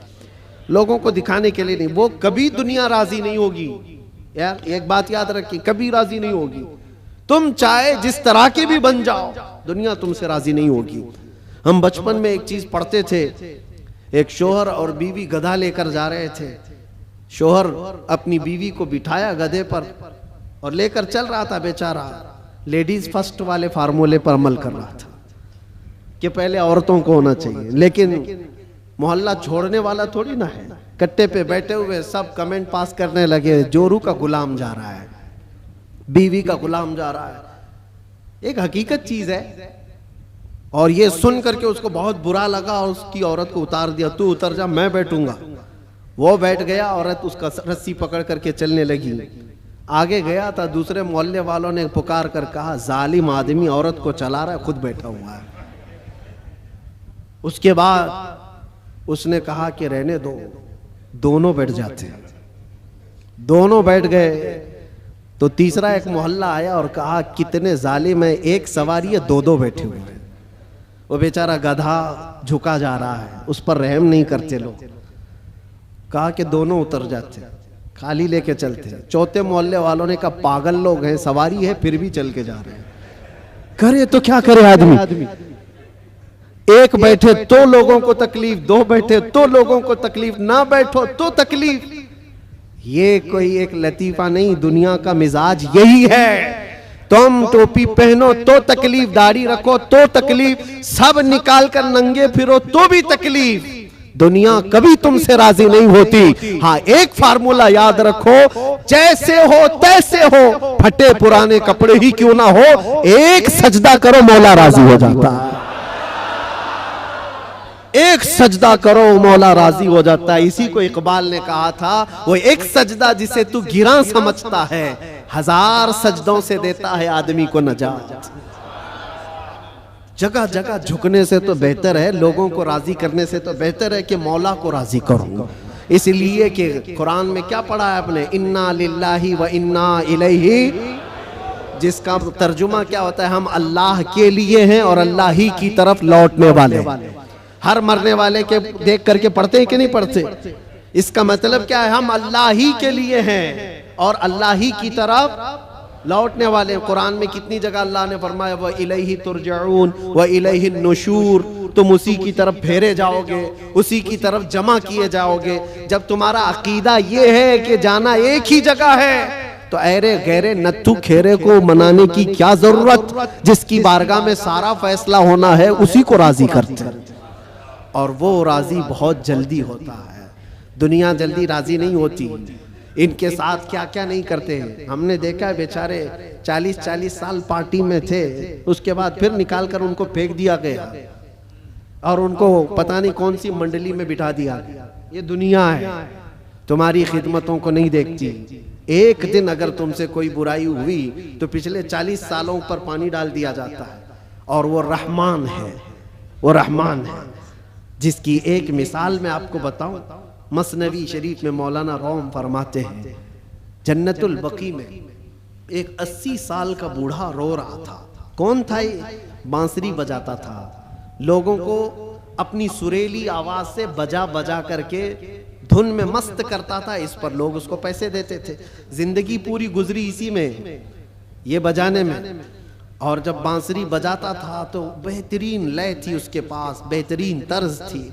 लोगों को दिखाने के लिए नहीं। वो कभी दुनिया राजी नहीं होगी यार, एक बात याद रखिए, कभी राजी नहीं होगी। तुम चाहे जिस तरह के भी बन जाओ, दुनिया तुमसे राजी नहीं होगी। हम बचपन में एक चीज पढ़ते थे, एक शोहर और बीवी गधा लेकर जा रहे थे। शोहर अपनी बीवी को बिठाया गधे पर और लेकर चल रहा था। बेचारा लेडीज फर्स्ट वाले फार्मूले पर अमल कर रहा था कि पहले औरतों को होना चाहिए, लेकिन मोहल्ला छोड़ने वाला थोड़ी ना है। कट्टे पे बैठे हुए सब कमेंट पास करने लगे, जोरू का गुलाम जा रहा है, बीवी का गुलाम जा रहा है। एक हकीकत चीज है। और ये सुन करके उसको बहुत बुरा लगा और उसकी औरत को उतार दिया, तू उतर जा, मैं बैठूंगा। वो बैठ गया, औरत उसका रस्सी पकड़ करके चलने लगी। आगे गया था, दूसरे मोहल्ले वालों ने पुकार कर कहा, जालिम आदमी औरत को चला रहा है, खुद बैठा हुआ है। उसके बाद उसने कहा कि रहने दो, दोनों बैठ जाते हैं। दोनों बैठ गए तो तीसरा एक मोहल्ला आया और कहा, कितने जालिम है, एक सवारी है, दो बैठे हुए हैं। वो बेचारा गधा झुका जा रहा है, उस पर रहम नहीं करते लोग। कहा कि दोनों उतर जाते, खाली लेके चलते। चौथे मोहल्ले वालों ने कहा, पागल लोग हैं, सवारी है फिर भी चल के जा रहे हैं, करे तो क्या करे आदमी। एक बैठे तो लोगों को तकलीफ, 2 बैठे तो लोगों को तकलीफ, ना बैठो तो तकलीफ। ये कोई एक लतीफा नहीं, दुनिया का मिजाज यही है। तुम टोपी पहनो तो तकलीफ, दाढ़ी रखो तो तकलीफ, सब निकाल कर नंगे फिरो तो भी तकलीफ। दुनिया कभी तुमसे राजी नहीं होती। हाँ, एक फार्मूला याद रखो, जैसे हो तैसे हो, फटे पुराने कपड़े ही क्यों ना हो, एक सजदा करो मौला राजी हो जाता है। एक सजदा करो मौला राजी हो जाता है। इसी को इकबाल ने कहा था, वो एक सजदा जिसे तू गिरा समझता है, 1000 सजदों से देता है आदमी को नजात। जगह जगह झुकने से तो बेहतर है, लोगों को राजी करने से तो बेहतर है कि मौला को राजी करो। इसलिए कि कुरान में क्या पढ़ा है आपने, इन्ना लिल्लाही व इन्ना इलैहि, जिसका तर्जुमा क्या होता है, हम अल्लाह के लिए हैं और अल्लाह ही की तरफ लौटने वाले। हर मरने वाले के देख करके पढ़ते हैं कि नहीं पढ़ते? इसका मतलब क्या है, हम अल्लाह ही के लिए हैं और अल्लाह ही की तरफ लौटने वाले। कुरान में कितनी जगह अल्लाह ने फरमाया, व इलैहि तुरजऊन व इलैहि नुशूर, तुम उसी की तरफ फेरे जाओगे, उसी की तरफ जमा किए जाओगे। जब तुम्हारा अकीदा ये है कि जाना एक ही जगह है, तो ऐरे गहरे नत्थु खेरे को मनाने की क्या जरूरत। जिसकी बारगाह में सारा फैसला होना है उसी को राजी करते हैं, और वो राजी बहुत जल्दी होता है। दुनिया जल्दी राजी नहीं होती। इनके साथ क्या क्या नहीं करते हैं। हमने देखा है बेचारे 40-40 साल पार्टी में थे, उसके बाद फिर निकाल कर उनको फेंक दिया गया और उनको पता नहीं कौन सी मंडली में बिठा दिया गया। ये दुनिया है, तुम्हारी खिदमतों को नहीं देखती। एक दिन अगर तुमसे कोई बुराई हुई तो पिछले 40 सालों पर पानी डाल दिया जाता है। और वो रहमान है, वो रहमान है जिसकी एक मिसाल मैं आपको बताऊं। मसनवी शरीफ में मौलाना रोम फरमाते हैं, जन्नतुल बकी में एक 80 साल का बूढ़ा रो रहा था। कौन था ये? बांसुरी बजाता था, लोगों को अपनी सुरीली आवाज से बजा बजा करके धुन में मस्त करता था। इस पर लोग उसको पैसे देते थे। जिंदगी पूरी गुजरी इसी में, ये बजाने में। और जब बांसुरी बजाता था तो बेहतरीन लय थी उसके पास, बेहतरीन तर्ज थी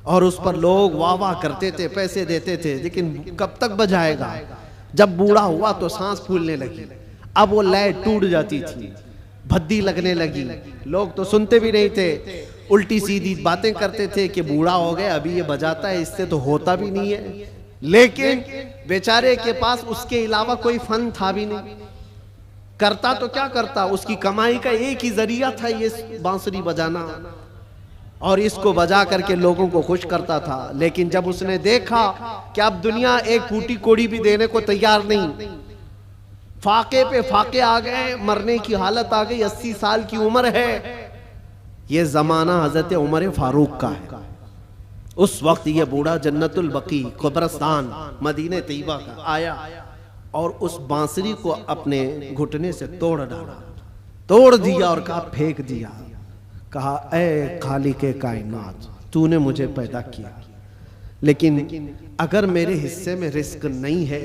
और उस पर लोग वाह वाह करते थे, पैसे देते थे। लेकिन कब तक बजाएगा? जब बूढ़ा हुआ तो सांस फूलने लगी, अब वो लय टूट जाती थी, भद्दी लगने लगी। लोग तो सुनते भी नहीं थे, उल्टी सीधी बातें करते थे कि बूढ़ा हो गया, अभी ये बजाता है, इससे तो होता भी नहीं है। लेकिन बेचारे के पास उसके अलावा कोई फन था भी नहीं। करता तो क्या करता, उसकी कमाई का एक ही जरिया था ये बांसुरी बजाना, और इसको बजा करके लोगों को खुश करता था। लेकिन जब उसने देखा कि अब दुनिया एक फूटी कोड़ी भी देने को तैयार नहीं, फाके पे फाके आ गए, मरने की हालत आ गई, 80 साल की उम्र है। ये जमाना हजरत उमर फारूक का है। उस वक्त ये बूढ़ा जन्नतुल बकी कब्रिस्तान मदीने तैयबा का आया और उस बांसुरी को अपने घुटने से तोड़ डाला, तोड़ दिया और कहा फेंक दिया। कहा ऐ खालिके कायनात, तूने मुझे पैदा किया, लेकिन अगर मेरे हिस्से में रिस्क नहीं है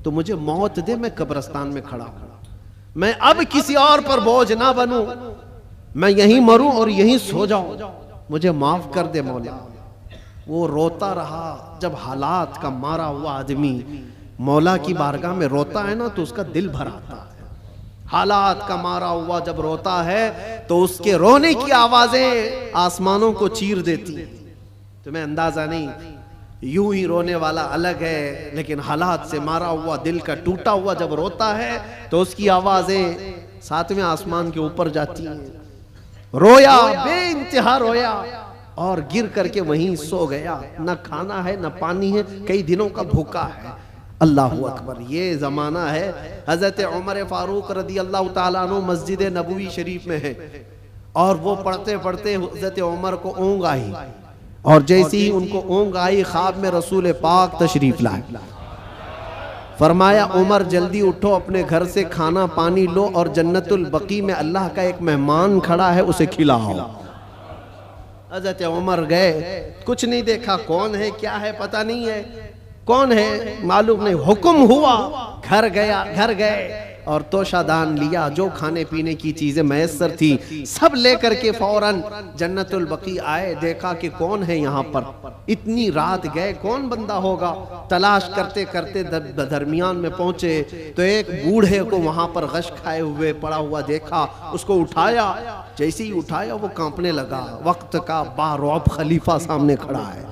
तो मुझे मौत दे, मैं कब्रिस्तान में खड़ा हूं, मैं अब किसी और पर बोझ ना बनूं, मैं यहीं मरूं और यहीं सो जाऊं, मुझे माफ कर दे मौला। वो रोता रहा। जब हालात का मारा हुआ आदमी मौला की बारगाह में रोता है ना तो उसका दिल भर आता है। हालात का मारा हुआ जब रोता है तो उसके रोने की आवाजें आसमानों को चीर देती। तुम्हें अंदाजा नहीं, यूं ही रोने वाला अलग है, लेकिन हालात से मारा हुआ, दिल का टूटा हुआ जब रोता है तो उसकी आवाजें सातवें आसमान के ऊपर जाती हैं। रोया, बेइंतहा रोया और गिर करके वहीं सो गया। न खाना है न पानी है, कई दिनों का भूखा है। अल्लाह अकबर। ये ज़माना है हज़रत उमर फारूक रदी अल्लाह ताला अन्हु मस्जिद नबवी शरीफ में है और वो पढ़ते पढ़ते हज़रत उमर को ऊँग आई और जैसे ही उनको ऊँग आई ख्वाब में रसूल पाक तशरीफ लाए। फरमाया उमर जल्दी उठो, अपने घर से खाना पानी लो और जन्नतुल बकी में अल्लाह का एक मेहमान खड़ा है उसे खिलाओ। हज़रत उमर गए, कुछ नहीं देखा, कौन है क्या है पता नहीं है, कौन है मालूम नहीं। हुक्म हुआ, घर गया, घर गए और तोशादान लिया, जो खाने पीने की चीजें मैसर थी सब लेकर के फौरन जन्नतुल बकी आए। देखा कि कौन है यहाँ पर, इतनी रात गए, कौन बंदा होगा। तलाश करते करते दरमियान में पहुंचे तो एक बूढ़े को वहां पर गश खाए हुए पड़ा हुआ देखा, उसको उठाया। जैसे ही उठाया वो कांपने लगा। वक्त का बारौब खलीफा सामने खड़ा है,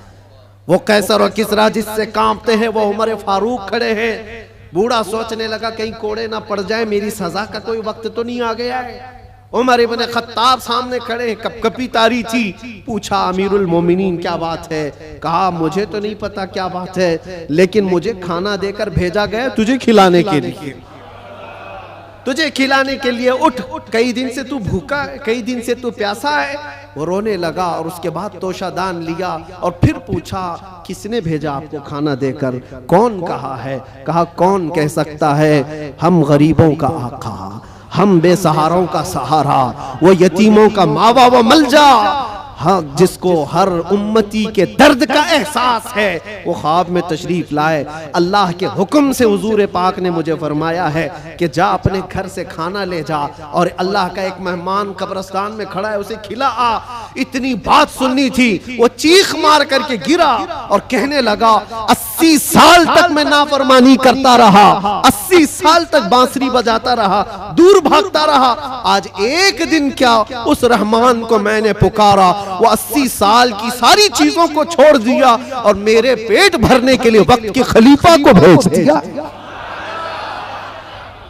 वो कैसर और किसरा जिससे कांपते हैं वो उमर फारूक खड़े हैं। बूढ़ा सोचने लगा कहीं कोड़े ना पड़ जाए, मेरी सजा का कोई वक्त तो नहीं आ गया है। उमर इब्न खत्ताब सामने खड़े हैं, कपकपी तारी थी। पूछा अमीरुल मोमिनीन क्या बात है? कहा मुझे तो नहीं पता क्या बात है, लेकिन मुझे खाना देकर भेजा गया तुझे खिलाने के लिए, तुझे खिलाने के लिए। उठ, कई दिन से तू भूखा है, कई दिन से तू प्यासा है। वो रोने लगा और उसके बाद तोशादान लिया और फिर पूछा किसने भेजा आपको खाना देकर, कौन कहा है? कहा कौन कह सकता है, हम गरीबों का आका, हम बेसहारों का सहारा, वो यतीमों का मावा व मलजा, हाँ जिसको हर उम्मती के दर्द का एहसास है, वो ख्वाब में तशरीफ लाए। अल्लाह के हुक्म से हुजूर पाक ने मुझे फरमाया है कि जा अपने घर से खाना ले जा और अल्लाह का एक मेहमान कब्रिस्तान में खड़ा है उसे खिला आ। इतनी बात सुननी थी, वो चीख मार करके गिरा और कहने लगा 80 80 साल तक मैं नाफरमानी करता रहा, 80 साल तक बांसुरी बजाता रहा, दूर भागता रहा। आज एक दिन क्या उस रहमान को मैंने पुकारा, वो 80 साल की सारी चीजों को छोड़ दिया और मेरे पेट भरने के लिए वक्त के खलीफा को भेज दिया।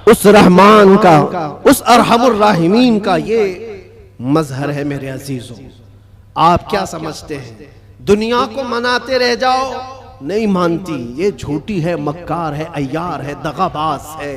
उस रहमान का, उस अरहमुर राहिमीन का ये मजहर है मेरे अजीजों। आप क्या समझते हैं दुनिया को मनाते रह जाओ? नहीं मानती, ये झूठी है, मक्कार है, अय्यार है, दगाबाज है।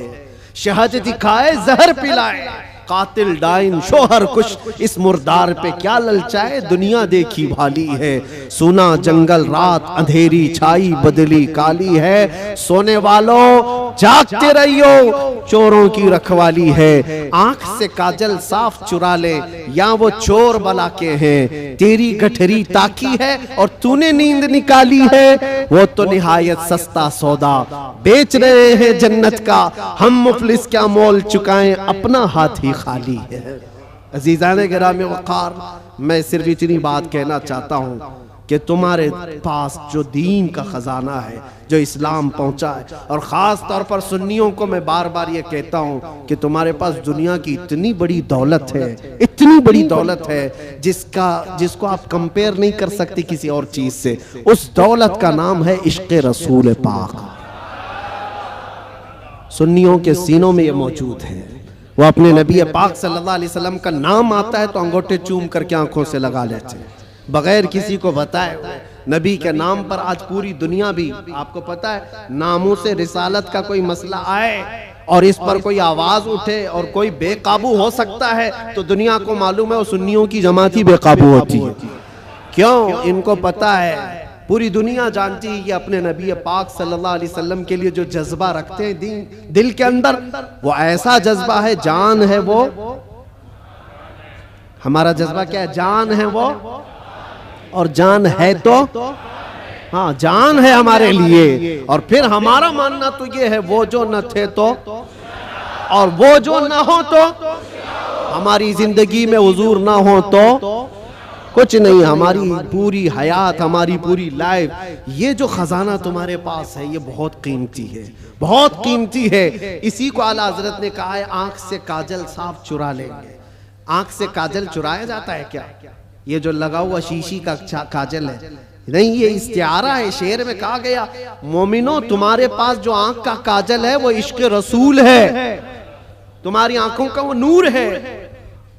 शहद दिखाए जहर पिलाए, कातिल डाइन शोहर कुछ, इस मुर्दार पे क्या ललचाए, दुनिया देखी भाली है। सुना जंगल रात अंधेरी छाई बदली काली है, सोने वालों जागते रहियो चोरों की रखवाली है। आंख से काजल साफ चुरा ले या वो चोर बला के हैं, तेरी गठरी ताकी है और तूने नींद निकाली है, वो तो निहायत सस्ता सौदा बेच रहे हैं जन्नत का, हम मुफलिस क्या मोल चुकाएं, अपना हाथ ही खाली है। अजीजाने गिरामी वक़ार, मैं सिर्फ इतनी बात कहना चाहता हूँ कि तुम्हारे पास जो दीन का खजाना है, जो इस्लाम पहुंचा है, और ख़ास तौर पर सुन्नियों को मैं बार बार ये कहता हूँ कि तुम्हारे पास दुनिया की इतनी बड़ी दौलत है, इतनी बड़ी दौलत है जिसको आप कंपेयर नहीं कर सकते किसी और चीज़ से। उस दौलत का नाम है इश्क़ रसूल पाक। सुन्नियों के सीनों में ये मौजूद है। वो अपने नबी पाक सल्लल्लाहु अलैहि वसल्लम का नाम आता है तो अंगूठे चूम करके आंखों से लगा लेते हैं बगैर किसी को बताए। नबी के नाम पर आज पूरी दुनिया भी, आपको पता है, नामों से रिसालत का कोई मसला आए और इस पर कोई आवाज उठे और कोई बेकाबू हो सकता है तो दुनिया को मालूम है वो सुन्नियों की जमात ही बेकाबू होती है। क्यों? इनको पता है, पूरी दुनिया जानती है कि अपने नबी पाक सल्लल्लाहु अलैहि वसल्लम के लिए जो जज्बा रखते हैं दिल के अंदर, वो ऐसा जज्बा है, जान है वो। हमारा जज्बा क्या है? जान है वो, और जान है तो हाँ, जान है हमारे लिए। और फिर हमारा मानना तो ये है, वो जो न थे तो, और वो जो न हो तो, हमारी जिंदगी में हुजूर ना हो तो कुछ नहीं। हमारी पूरी हयात, हमारी पूरी लाइफ, ये जो खजाना तुम्हारे पास है ये बहुत कीमती है, बहुत कीमती है। इसी को आला हजरत ने कहा है, आंख से काजल साफ चुरा लेंगे। आंख से काजल चुराया जाता है क्या? ये जो लगा हुआ शीशी का काजल है नहीं, ये इस्तिआरा है। शेर में कहा गया, मोमिनो तुम्हारे पास जो आंख का काजल है वो इश्क रसूल है, तुम्हारी आंखों का वो नूर है।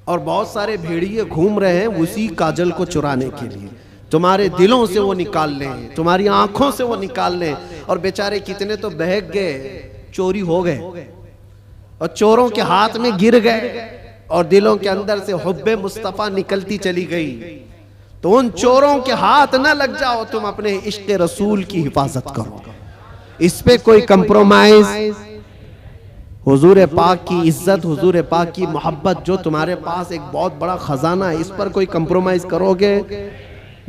और बहुत सारे भेड़िए घूम रहे हैं उसी काजल को चुराने के लिए, तुम्हारे दिलों से वो निकाल लें, तुम्हारी आंखों से वो निकाल लें। और बेचारे कितने तो बहक गए, चोरी हो गए और चोरों के हाथ में गिर गए और दिलों के अंदर से हुब्बे मुस्तफा निकलती चली गई। तो उन चोरों के हाथ न लग जाओ, तुम अपने इश्क रसूल की हिफाजत करो, इस पे कोई कंप्रोमाइज। हुजूर पाक की इज्जत, हुजूर पाक की मोहब्बत जो तुम्हारे पास एक बहुत बड़ा खजाना है, इस पर कोई कंप्रोमाइज करोगे?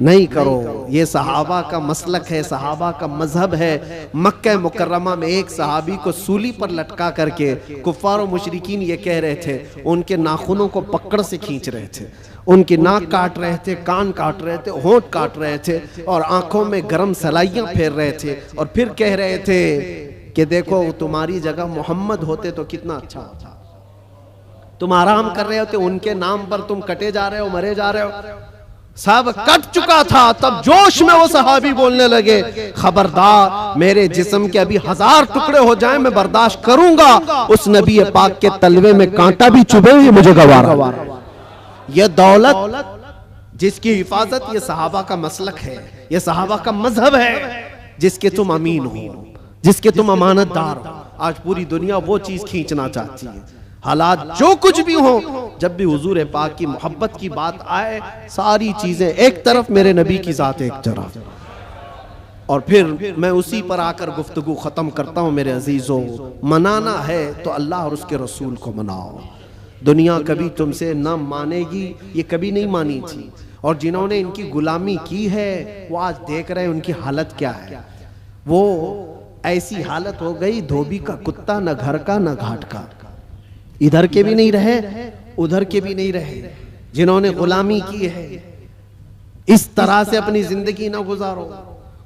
नहीं करो। ये सहाबा का मसलक है, सहाबा का मजहब है। मक्का मुकर्रमा में एक सहाबी को सूली पर लटका करके कुफ्फार और मुशरिकीन ये कह रहे थे, उनके नाखूनों को पकड़ से खींच रहे थे, उनकी नाक काट रहे थे, कान काट रहे थे, होंठ काट रहे थे और आंखों में गर्म सलाइयां फेर रहे थे। और फिर कह रहे थे कि देखो तुम्हारी जगह मोहम्मद होते तो कितना अच्छा होता। तुम आराम कर रहे होते, उनके नाम पर तुम कटे जा रहे हो, मरे जा रहे हो। सब कट चुका था, तब जोश में वो सहाबी बोलने लगे, खबरदार, मेरे जिस्म के अभी 1000 टुकड़े हो जाएं मैं बर्दाश्त करूंगा, उस नबी पाक के तलवे में कांटा भी चुभे ये मुझे गवारा। ये दौलत जिसकी हिफाजत ये सहाबा का मसलक है, ये सहाबा का मजहब है, जिसके तुम अमीन हो, जिसके तुम अमानतदार हो। आज पूरी दुनिया वो चीज खींचना चाहती है। हालात जो कुछ भी हो, जब भी हुजूर पाक की मोहब्बत की बात आए, सारी चीजें एक तरफ, मेरे नबी की जात एक तरफ। और फिर मैं उसी पर आकर गुफ्तगू खत्म करता हूं। मेरे अजीजों, मनाना है तो अल्लाह और उसके रसूल को मनाओ। दुनिया कभी तुमसे न मानेगी, ये कभी नहीं मानी थी। और जिन्होंने इनकी गुलामी की है वो आज देख रहे हैं उनकी हालत क्या है। वो ऐसी हालत हो गई, धोबी का कुत्ता, न घर का न घाट का, इधर के भी नहीं रहे उधर के भी नहीं रहे। जिन्होंने गुलामी की है, इस तरह से अपनी जिंदगी ना गुजारो।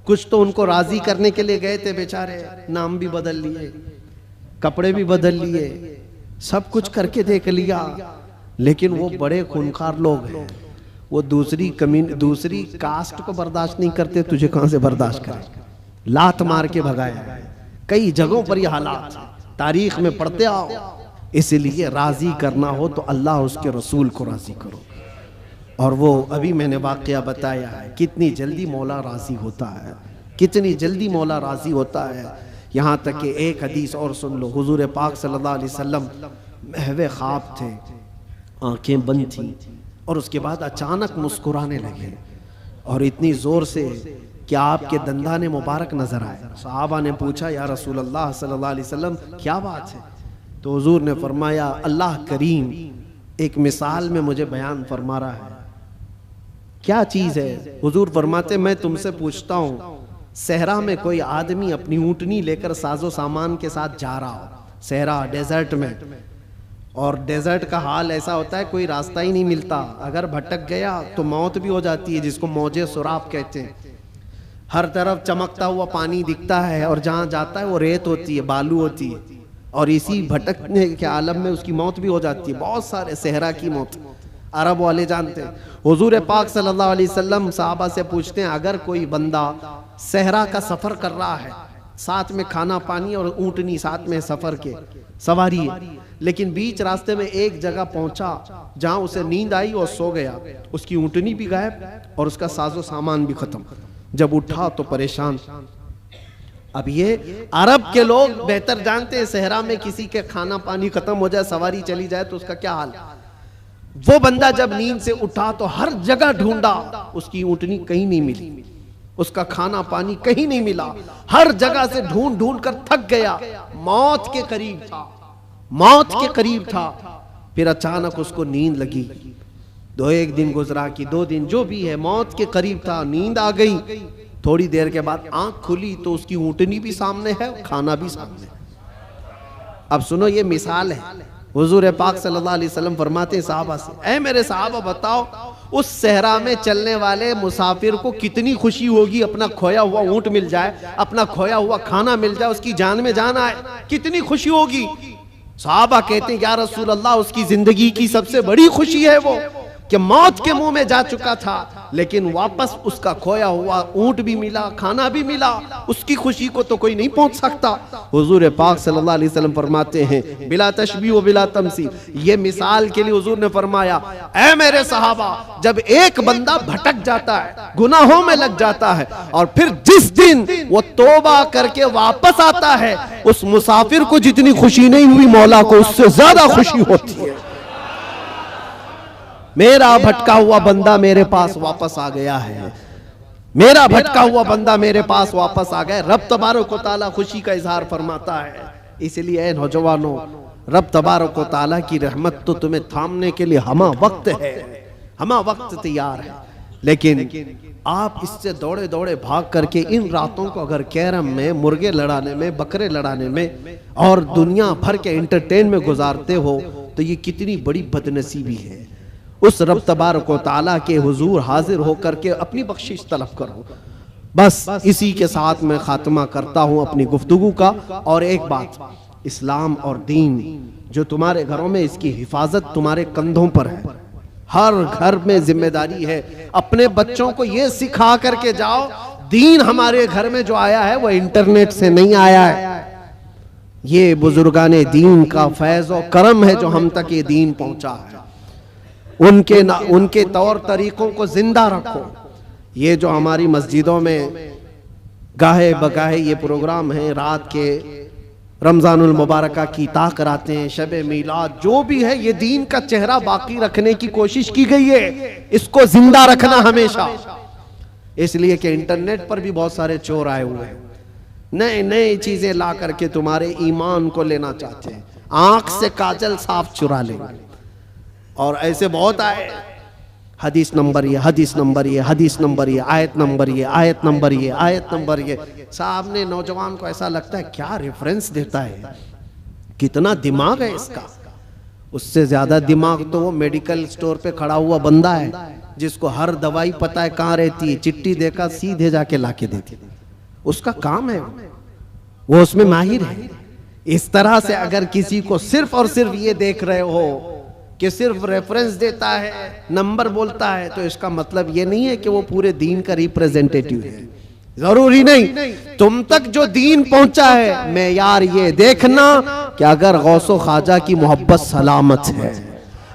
कुछ तो उनको राजी करने के लिए गए थे बेचारे, नाम भी बदल लिए, कपड़े भी बदल लिए, सब कुछ करके देख लिया, लेकिन वो बड़े खूंखार लोग हैं, वो दूसरी कास्ट को बर्दाश्त नहीं करते, तुझे कहां से बर्दाश्त करें, लात मार के भगाया। कई जगहों पर ये हालात तारीख में पढ़ते आओ। इसलिए राजी करना हो तो अल्लाह उसके रसूल को राजी करो। और वो अभी मैंने वाकया बताया है, कितनी जल्दी मौला राजी होता है, कितनी जल्दी मौला राजी होता है। यहाँ तक कि एक हदीस और सुन लो, हुजूर पाक सल्लल्लाहु अलैहि वसल्लम महवे ख्वाब थे, आंखें बंद थी, और उसके बाद अचानक मुस्कुराने लगे, और इतनी जोर से कि आपके दंदाने मुबारक नजर आए। सहाबा ने पूछा, या रसूल अल्लाह सल्लल्लाहु अलैहि वसल्लम क्या बात है? तो हुजूर ने फरमाया, अल्लाह करीम एक मिसाल में मुझे बयान फरमा रहा है। क्या चीज है? हुजूर फरमाते, मैं तुमसे पूछता हूँ, सहरा में कोई आदमी अपनी ऊँटनी लेकर साजो सामान के साथ जा रहा हो, सहरा डेजर्ट में, और डेजर्ट का हाल ऐसा होता है कोई रास्ता ही नहीं मिलता, अगर भटक गया तो मौत भी हो जाती है, जिसको मौजे सुराब कहते हैं। हर तरफ चमकता हुआ पानी दिखता है, और जहाँ जाता है वो रेत होती है, बालू होती है, और इसी भटकने के आलम में उसकी मौत भी हो जाती है। बहुत सारे सहरा की मौत अरब वाले जानते हैं। हुजूर पाक सल्लल्लाहु अलैहि वसल्लम साहबा से पूछते हैं, अगर कोई बंदा सहरा का सफर कर रहा है, साथ में खाना पानी और ऊँटनी साथ में सफर के सवारी है, लेकिन बीच रास्ते में एक जगह पहुंचा जहां उसे नींद आई और सो गया, उसकी ऊँटनी भी गायब और उसका साजो सामान भी खत्म, जब उठा तो परेशान। अब ये अरब के लोग बेहतर जानते हैं, सहरा में किसी के खाना पानी खत्म हो जाए, सवारी चली जाए तो उसका क्या हाल। वो बंदा जब नींद से उठा तो हर जगह ढूंढा, उसकी ऊँटनी कहीं नहीं मिली, उसका खाना पानी कहीं नहीं मिला, हर जगह से ढूंढ ढूंढ कर थक गया, मौत के करीब था, मौत के करीब था। फिर अचानक उसको नींद लगी, एक दिन गुजरा कि 2 दिन, जो भी है, मौत के करीब था, नींद आ गई। थोड़ी देर के बाद आंख खुली तो उसकी ऊँटनी भी सामने है, खाना भी सामने। अब सुनो, ये मिसाल है। हुजूर पाक सल्लल्लाहु अलैहि वसल्लम फरमाते साहबा से, ऐ मेरे साहबा बताओ, उस सहरा में चलने वाले मुसाफिर को कितनी खुशी होगी, अपना खोया हुआ ऊँट मिल जाए, अपना खोया हुआ खाना मिल जाए, उसकी जान में जान आए, कितनी खुशी होगी। साहबा कहते हैं, या रसूल अल्लाह, उसकी जिंदगी की सबसे बड़ी खुशी है वो कि मौत के मुंह में जा चुका था, लेकिन वापस उसका खोया हुआ ऊँट भी मिला, खाना भी मिला, उसकी खुशी को तो कोई नहीं पहुंच सकता। हुजूर पाक सल्लल्लाहु अलैहि वसल्लम फरमाते हैं, बिला तशबीह व बिला तमसील, ये मिसाल के लिए हुजूर ने फरमाया, ऐ मेरे सहाबा, जब एक बंदा भटक जाता है, गुनाहों में लग जाता है, और फिर जिस दिन वो तौबा करके वापस आता है, उस मुसाफिर को जितनी खुशी नहीं हुई, मौला को उससे ज्यादा खुशी होती है। मेरा भटका हुआ बंदा मेरे पास वापस आ गया है, मेरा भटका हुआ बंदा मेरे पास वापस आ गया। रब तबारक व तआला खुशी का इजहार फरमाता है। इसलिए नौजवानों, रब तबारक व तआला की रहमत तो तुम्हें थामने के लिए हमा वक्त है, हमा वक्त तैयार है, लेकिन आप इससे दौड़े दौड़े भाग करके इन रातों को अगर कैरम में, मुर्गे लड़ाने में, बकरे लड़ाने में और दुनिया भर के एंटरटेन में गुजारते हो, तो ये कितनी बड़ी बदनसीबी है। उस रब तबारक व तआला के हुजूर हाजिर होकर के अपनी बख्शिश तलब करो। बस इसी के साथ मैं खात्मा करता हूं अपनी गुफ्तगू का। और एक बात, इस्लाम और दीन जो तुम्हारे घरों में, इसकी हिफाजत तुम्हारे कंधों पर है। हर घर में जिम्मेदारी है, अपने बच्चों को ये सिखा करके जाओ, दीन हमारे घर में जो आया है वो इंटरनेट से नहीं आया है, ये बुजुर्गाने दीन का फैज और करम है जो हम तक ये दीन पहुंचा है। उनके तौर तरीकों को जिंदा रखो। ये जो हमारी मस्जिदों में गाहे बगाहे ये प्रोग्राम है, रात के रमजानुल मुबारक की ता कराते हैं, शबे मीलाद, जो भी है, ये दीन का चेहरा बाकी रखने की कोशिश की गई है, इसको जिंदा रखना हमेशा। इसलिए कि इंटरनेट पर भी बहुत सारे चोर आए हुए हैं, नए नए चीजें ला करके तुम्हारे ईमान को लेना चाहते हैं, आंख से काजल साफ चुरा लेंगे। और ऐसे बहुत आए, हदीस नंबर ये, हदीस नंबर ये, हदीस नंबर ये, आयत नंबर ये, आयत नंबर ये, आयत नंबर ये। सामने नौजवान को ऐसा लगता है क्या रेफरेंस देता है, कितना दिमाग है इसका। उससे ज्यादा दिमाग तो वो मेडिकल स्टोर पे खड़ा हुआ बंदा है, जिसको हर दवाई पता है कहाँ रहती है, चिट्ठी देखा सीधे जाके लाके देती है। उसका काम है, वो उसमें माहिर है। इस तरह से अगर किसी को सिर्फ और सिर्फ ये देख रहे हो कि सिर्फ रेफरेंस देता है, नंबर बोलता है, तो इसका मतलब ये नहीं है कि वो पूरे दीन का रिप्रेजेंटेटिव है। जरूरी नहीं। तुम तक जो दीन पहुंचा है, मैं यार ये देखना कि अगर गौसो ख्वाजा की मोहब्बत सलामत है,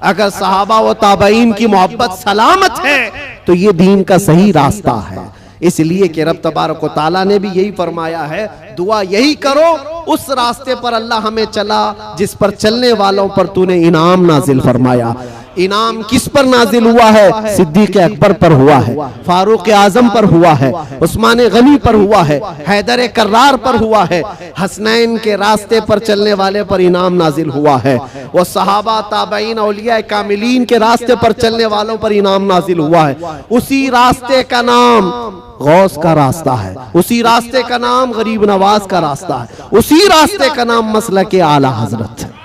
अगर सहाबा व ताबईन की मोहब्बत सलामत है, तो ये दीन का सही रास्ता है। इसलिए कि रब तबारक व तआला ने भी यही फरमाया है, दुआ यही करो उस रास्ते पर अल्लाह हमें चला जिस पर चलने वालों पर तूने इनाम नाजिल फरमाया। इनाम किस पर नाजिल हुआ है? सिद्दीक अकबर पर हुआ है, फारूक आजम पर हुआ है, उस्मान गनी पर हुआ है, हैदर कर्रार पर हुआ है। हसनैन के रास्ते पर चलने वाले पर इनाम नाजिल हुआ है। वो सहाबा ताबईन औलिया कामिलीन के रास्ते पर चलने वालों पर इनाम नाजिल हुआ है। उसी रास्ते का नाम गौस का रास्ता है, उसी रास्ते का नाम गरीब नवाज का रास्ता है, उसी रास्ते का नाम मसलक आला हजरत है।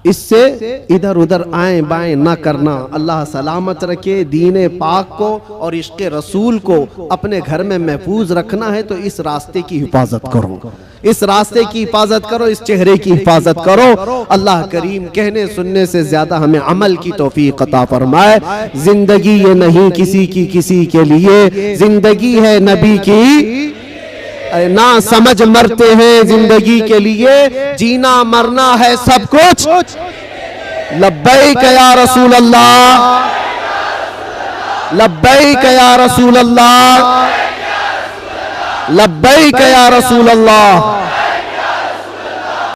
इससे इधर उधर आए बाएं ना करना। अल्लाह सलामत रखे दीन पाक को और इश्क रसूल को अपने घर में महफूज रखना है तो इस रास्ते की हिफाजत करो, इस रास्ते की हिफाजत करो, इस चेहरे की हिफाजत करो। अल्लाह करीम कहने सुनने से ज्यादा हमें अमल की तौफीक अता फरमाए। जिंदगी ये नहीं किसी की किसी के लिए, जिंदगी है नबी की, ना समझ मरते हैं जिंदगी के लिए, जीना मरना है सब कुछ। लब्बैक या रसूल अल्लाह, लब्बैक या रसूल अल्लाह, लब्बैक या रसूल अल्लाह।